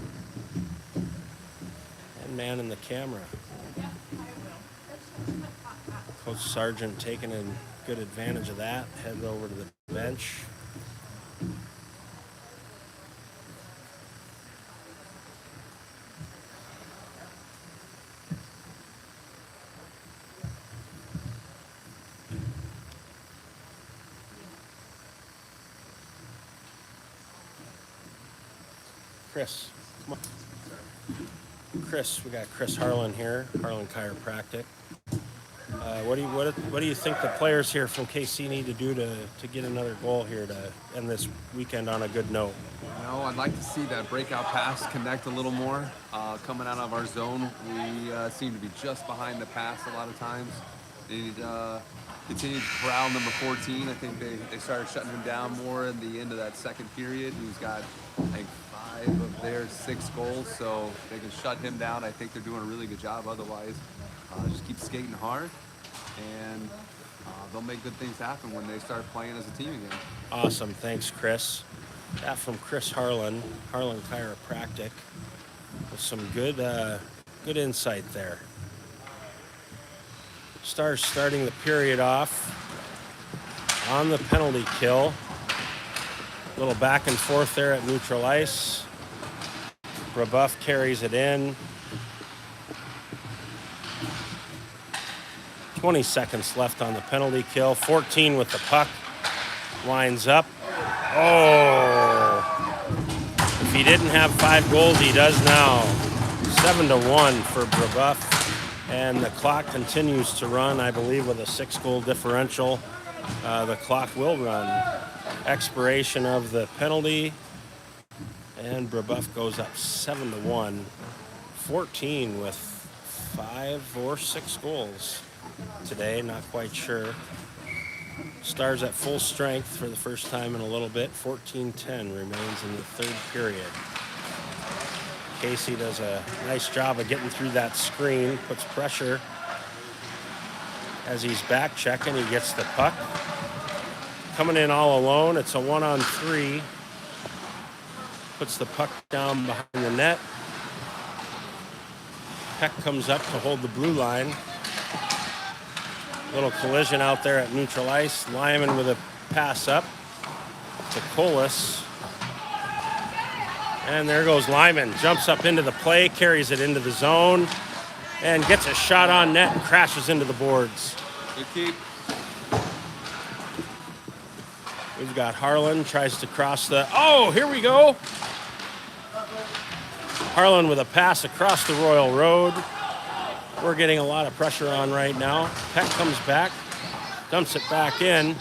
Speaker 3: Man in the camera. Coach Sargent taking in good advantage of that. Head over to the bench. Chris, come on. Chris, we got Chris Harlan here, Harlan Chiropractic. What do you think the players here from KC need to do to get another goal here to end this weekend on a good note?
Speaker 2: You know, I'd like to see that breakout pass connect a little more. Coming out of our zone, we seem to be just behind the pass a lot of times. They need continue to corral number 14. I think they started shutting him down more in the end of that second period. He's got, I think, 5 of their 6 goals, so they can shut him down. I think they're doing a really good job. Otherwise, just keep skating hard, and they'll make good things happen when they start playing as a team again.
Speaker 3: Awesome. Thanks, Chris. That from Chris Harlan, Harlan Chiropractic, with some good insight there. Stars starting the period off on the penalty kill. A little back and forth there at neutral ice. Brebeuf carries it in. 20 seconds left on the penalty kill. 14 with the puck. Lines up. Oh! If he didn't have 5 goals, he does now. 7-1 for Brebeuf. And the clock continues to run, I believe, with a 6-goal differential. The clock will run. Expiration of the penalty. And Brebeuf goes up 7-1. 14 with 5 or 6 goals today, not quite sure. Stars at full strength for the first time in a little bit. 14-10 remains in the third period. Casey does a nice job of getting through that screen, puts pressure as he's back checking. He gets the puck. Coming in all alone, it's a 1-on-3. Puts the puck down behind the net. Peck comes up to hold the blue line. Little collision out there at neutral ice. Lyman with a pass up to Colas. And there goes Lyman. Jumps up into the play, carries it into the zone, and gets a shot on net and crashes into the boards.
Speaker 2: Good keep.
Speaker 3: We've got Harlan, tries to cross the... Oh, here we go. Harlan with a pass across the Royal Road. We're getting a lot of pressure on right now. Peck comes back, dumps it back in.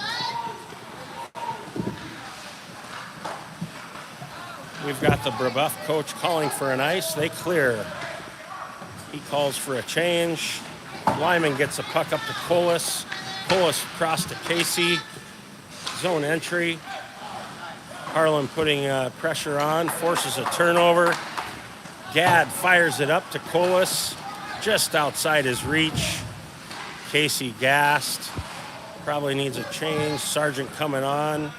Speaker 3: We've got the Brebeuf coach calling for an ice. They clear. He calls for a change. Lyman gets a puck up to Colas. Colas across to Casey. Zone entry. Harlan putting pressure on, forces a turnover. Gadd fires it up to Colas, just outside his reach. Casey gassed. Probably needs a change. Sargent coming on.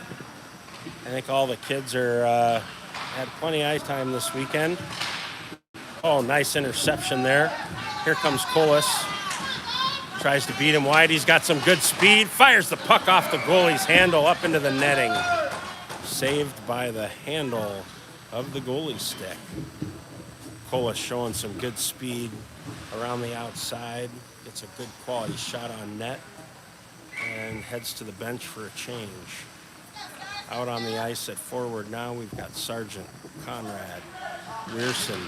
Speaker 3: I think all the kids are had plenty of ice time this weekend. Oh, nice interception there. Here comes Colas. Tries to beat him wide. He's got some good speed. Fires the puck off the goalie's handle up into the netting. Saved by the handle of the goalie stick. Colas showing some good speed around the outside. Gets a good quality shot on net and heads to the bench for a change. Out on the ice at forward now, we've got Sargent, Conrad, Weirson.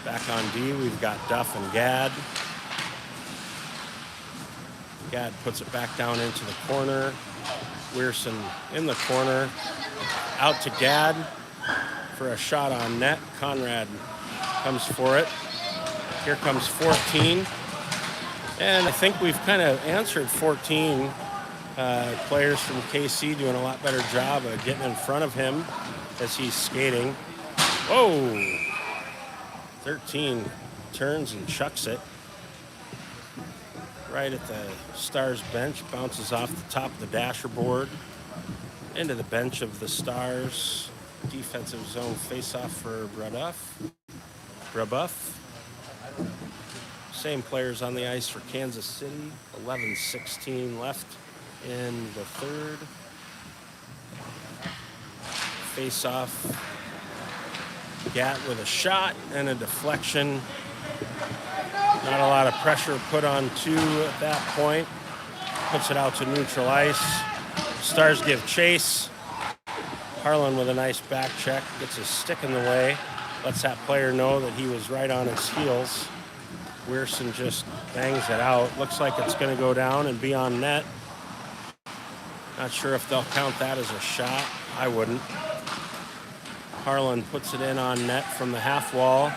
Speaker 3: Back on D, we've got Duff and Gadd. Gadd puts it back down into the corner. Weirson in the corner. Out to Gadd for a shot on net. Conrad comes for it. Here comes 14. And I think we've kind of answered 14. Players from KC doing a lot better job of getting in front of him as he's skating. Whoa! 13 turns and chucks it. Right at the Stars bench, bounces off the top of the dasher board into the bench of the Stars. Defensive zone face-off for Brebeuf. Same players on the ice for Kansas City. 11:16 left in the third. Face-off. Gatt with a shot and a deflection. Not a lot of pressure put on two at that point. Puts it out to neutral ice. Stars give chase. Harlan with a nice back check. Gets his stick in the way. Lets that player know that he was right on his heels. Weirson just bangs it out. Looks like it's going to go down and be on net. Not sure if they'll count that as a shot. I wouldn't. Harlan puts it in on net from the half wall.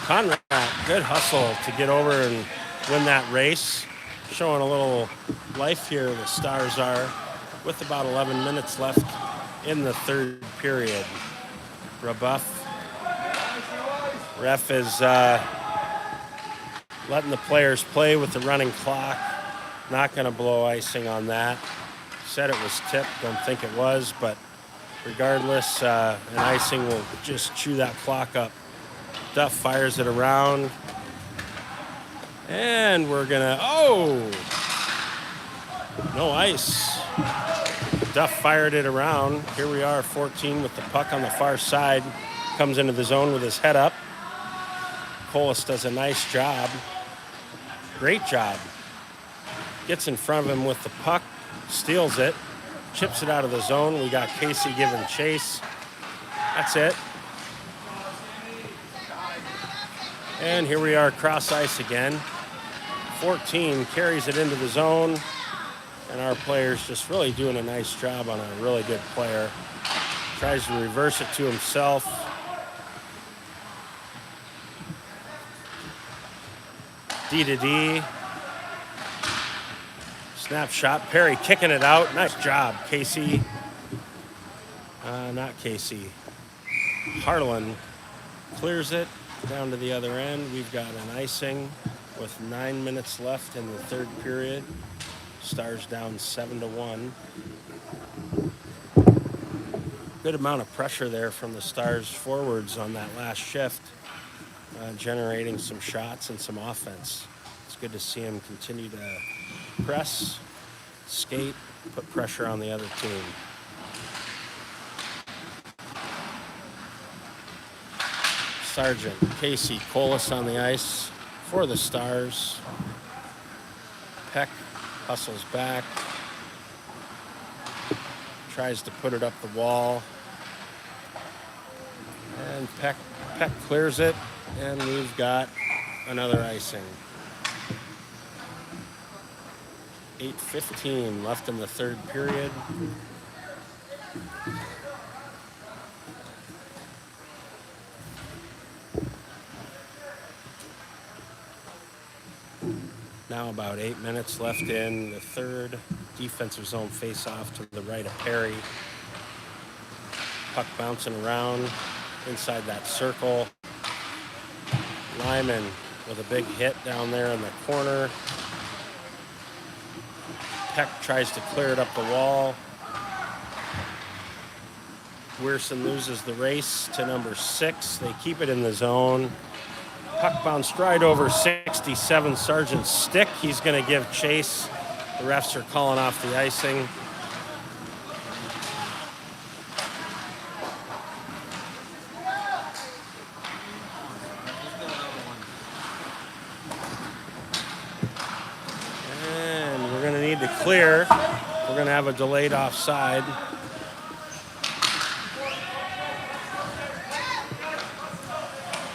Speaker 3: Conrad, good hustle to get over and win that race. Showing a little life here, the Stars are, with about 11 minutes left in the third period. Brebeuf. Ref is letting the players play with the running clock. Not going to blow icing on that. Said it was tipped, don't think it was, but regardless, an icing will just chew that clock up. Duff fires it around. And we're gonna, no ice. Duff fired it around. Here we are, 14 with the puck on the far side. Comes into the zone with his head up. Colas does a nice job. Great job. Gets in front of him with the puck, steals it, chips it out of the zone. We got Casey giving chase. That's it. And here we are, cross ice again. 14 carries it into the zone. And our player's just really doing a nice job on a really good player. Tries to reverse it to himself. D to D. Snapshot. Perry kicking it out. Nice job, Casey. Not Casey. Harlan clears it down to the other end. We've got an icing with 9 minutes left in the third period. Stars down 7-1. Good amount of pressure there from the Stars forwards on that last shift, generating some shots and some offense. It's good to see him continue to press, skate, put pressure on the other team. Sargent, Casey, Colas on the ice for the Stars. Peck hustles back, tries to put it up the wall, and Peck clears it, and we've got another icing. 8:15 left in the third period. Now about 8 minutes left in the third. Defensive zone face-off to the right of Perry. Puck bouncing around inside that circle. Lyman with a big hit down there in the corner. Peck tries to clear it up the wall. Weirson loses the race to number 6. They keep it in the zone. Puck bounced right over 67 Sargent's stick. He's going to give chase. The refs are calling off the icing. And we're going to need to clear. We're going to have a delayed offside.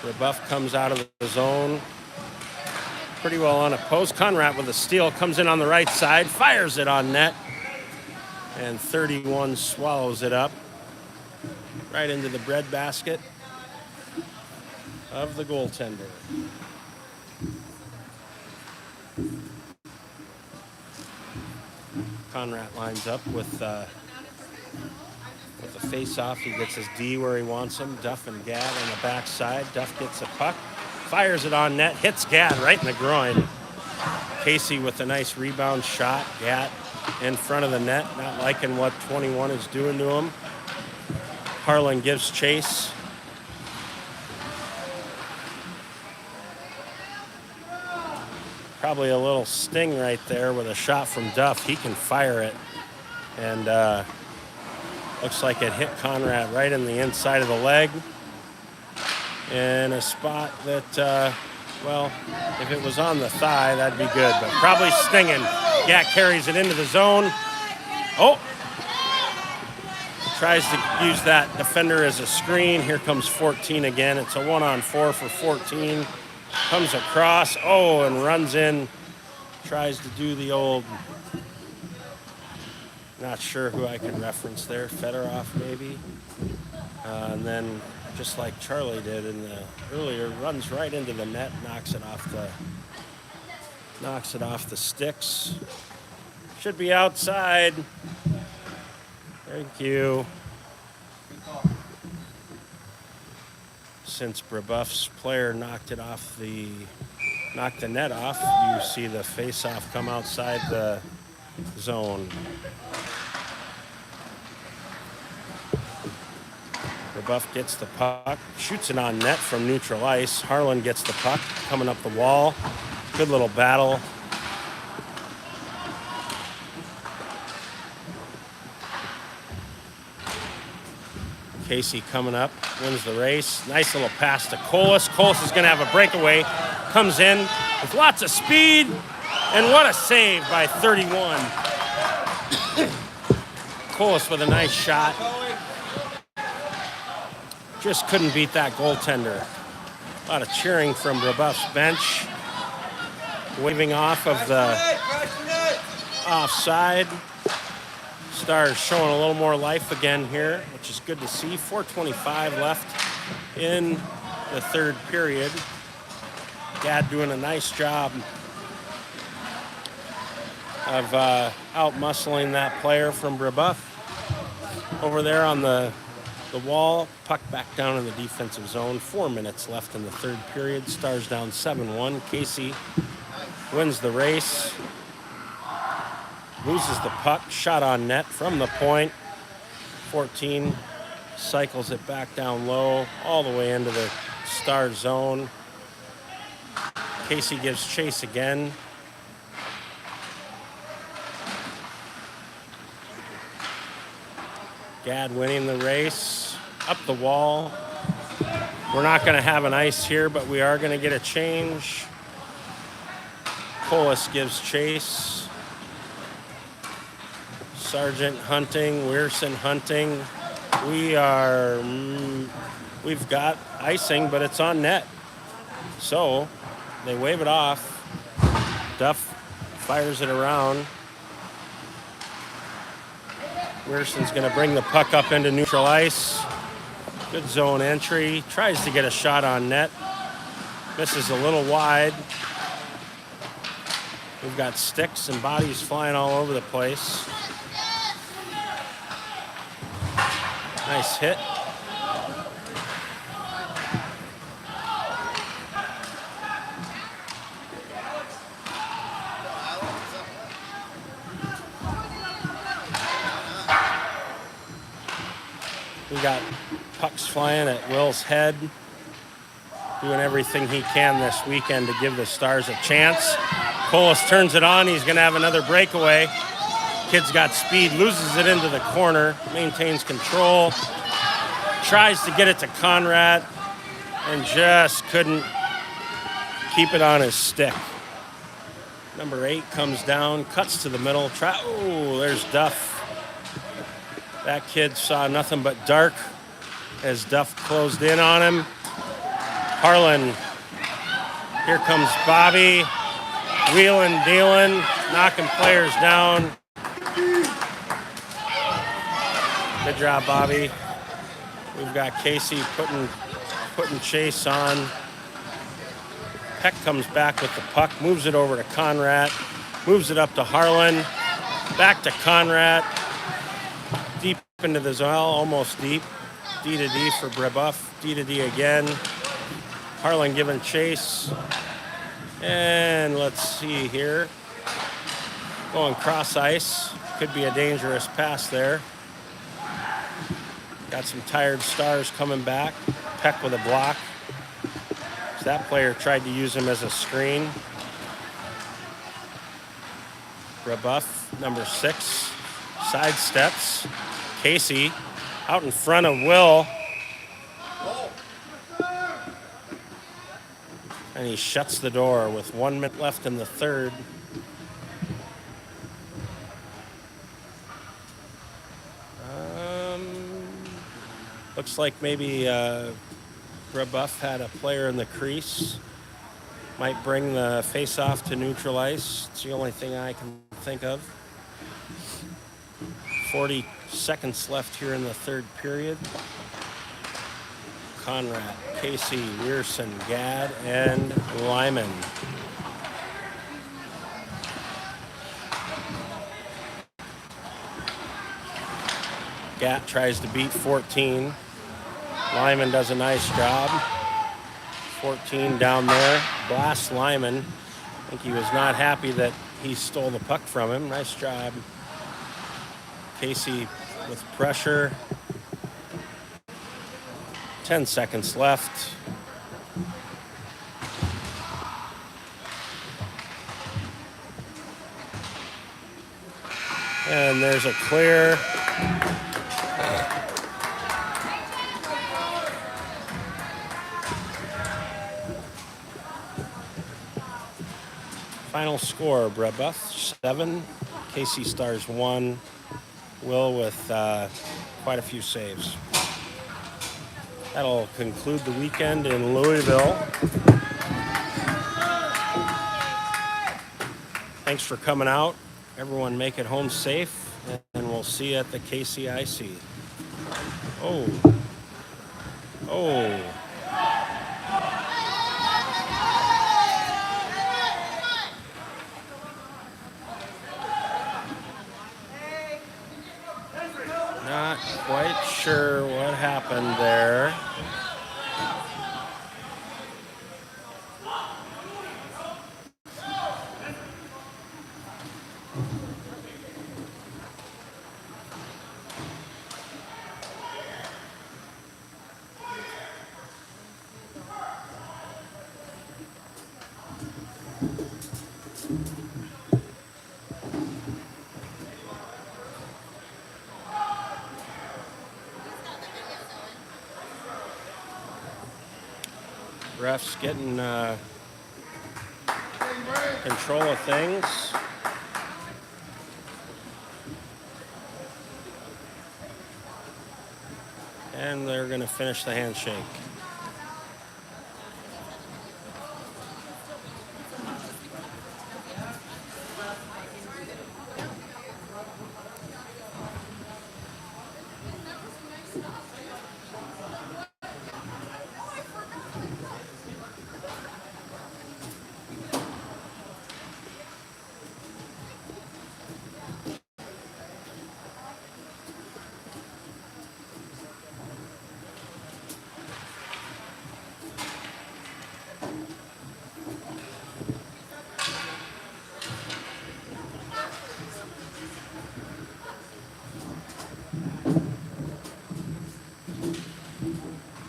Speaker 3: Brebeuf comes out of the zone pretty well unopposed. Conrad with a steal comes in on the right side, fires it on net, and 31 swallows it up right into the breadbasket of the goaltender. Conrad lines up with the face-off. He gets his D where he wants him. Duff and Gadd on the backside. Duff gets a puck, fires it on net, hits Gadd right in the groin. Casey with a nice rebound shot. Gadd in front of the net, not liking what 21 is doing to him. Harlan gives chase. Probably a little sting right there with a shot from Duff. He can fire it. And looks like it hit Conrad right in the inside of the leg. In a spot that, well, if it was on the thigh, that'd be good. But probably stinging. Gat carries it into the zone. Oh! Tries to use that defender as a screen. Here comes 14 again. It's a 1-on-4 for 14. Comes across, and runs in. Tries to do the old, not sure who I can reference there, Fedorov maybe. And then, just like Charlie did in the earlier, runs right into the net, knocks it off the sticks. Should be outside. Thank you. Since Brebeuf's player knocked the net off, you see the face-off come outside the zone. Brebeuf gets the puck, shoots it on net from neutral ice. Harlan gets the puck, coming up the wall. Good little battle. Casey coming up, wins the race. Nice little pass to Colas. Colas is going to have a breakaway. Comes in with lots of speed. And what a save by 31. Colas with a nice shot. Just couldn't beat that goaltender. A lot of cheering from Brebeuf's bench. Waving off of the offside. Stars showing a little more life again here, which is good to see. 4:25 left in the third period. Gadd doing a nice job of out-muscling that player from Brebeuf. Over there on the wall, puck back down in the defensive zone. 4 minutes left in the third period. Stars down 7-1. Casey wins the race. Loses the puck, shot on net from the point. 14 cycles it back down low, all the way into the Star zone. Casey gives chase again. Gadd winning the race, up the wall. We're not going to have an ice here, but we are going to get a change. Polis gives chase. Sargent hunting, Weirson hunting. We've got icing, but it's on net. So they wave it off. Duff fires it around. Wearson's going to bring the puck up into neutral ice. Good zone entry. Tries to get a shot on net. Misses a little wide. We've got sticks and bodies flying all over the place. Nice hit. We got pucks flying at Will's head. Doing everything he can this weekend to give the Stars a chance. Polis turns it on. He's going to have another breakaway. Kid's got speed, loses it into the corner, maintains control, tries to get it to Conrad, and just couldn't keep it on his stick. Number 8 comes down, cuts to the middle. Oh, there's Duff. That kid saw nothing but dark as Duff closed in on him. Harlan, here comes Bobby, wheeling, dealing, knocking players down. Good job, Bobby. We've got Casey putting chase on. Peck comes back with the puck, moves it over to Conrad, moves it up to Harlan, back to Conrad, deep into the zone, almost deep. D to D for Brebeuf, D to D again. Harlan giving chase. And let's see here. Going cross ice. Could be a dangerous pass there. Got some tired Stars coming back. Peck with a block. So that player tried to use him as a screen. Brebeuf, number 6, sidesteps. Casey out in front of Will. And he shuts the door with 1 minute left in the third. Looks like maybe Brebeuf had a player in the crease. Might bring the face-off to neutral ice. It's the only thing I can think of. 40 seconds left here in the third period. Conrad, Casey, Weirson, Gadd, and Lyman. Gatt tries to beat 14. Lyman does a nice job. 14 down there. Blasts Lyman. I think he was not happy that he stole the puck from him. Nice job. Casey with pressure. 10 seconds left. And there's a clear. Final score, Brebeuf 7, KC Stars 1. Will with quite a few saves. That'll conclude the weekend in Louisville. Thanks for coming out. Everyone make it home safe, and we'll see you at the KCIC. Oh. Not quite sure what happened there. Ref's getting control of things. And they're going to finish the handshake.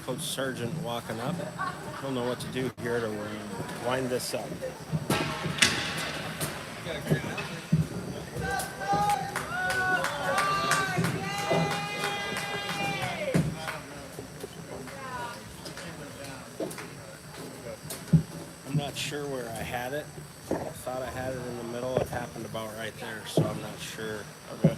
Speaker 3: Coach Sargent walking up. He'll know what to do here to wind this up. I'm not sure where I had it. I thought I had it in the middle. It happened about right there, so I'm not sure.
Speaker 1: Okay.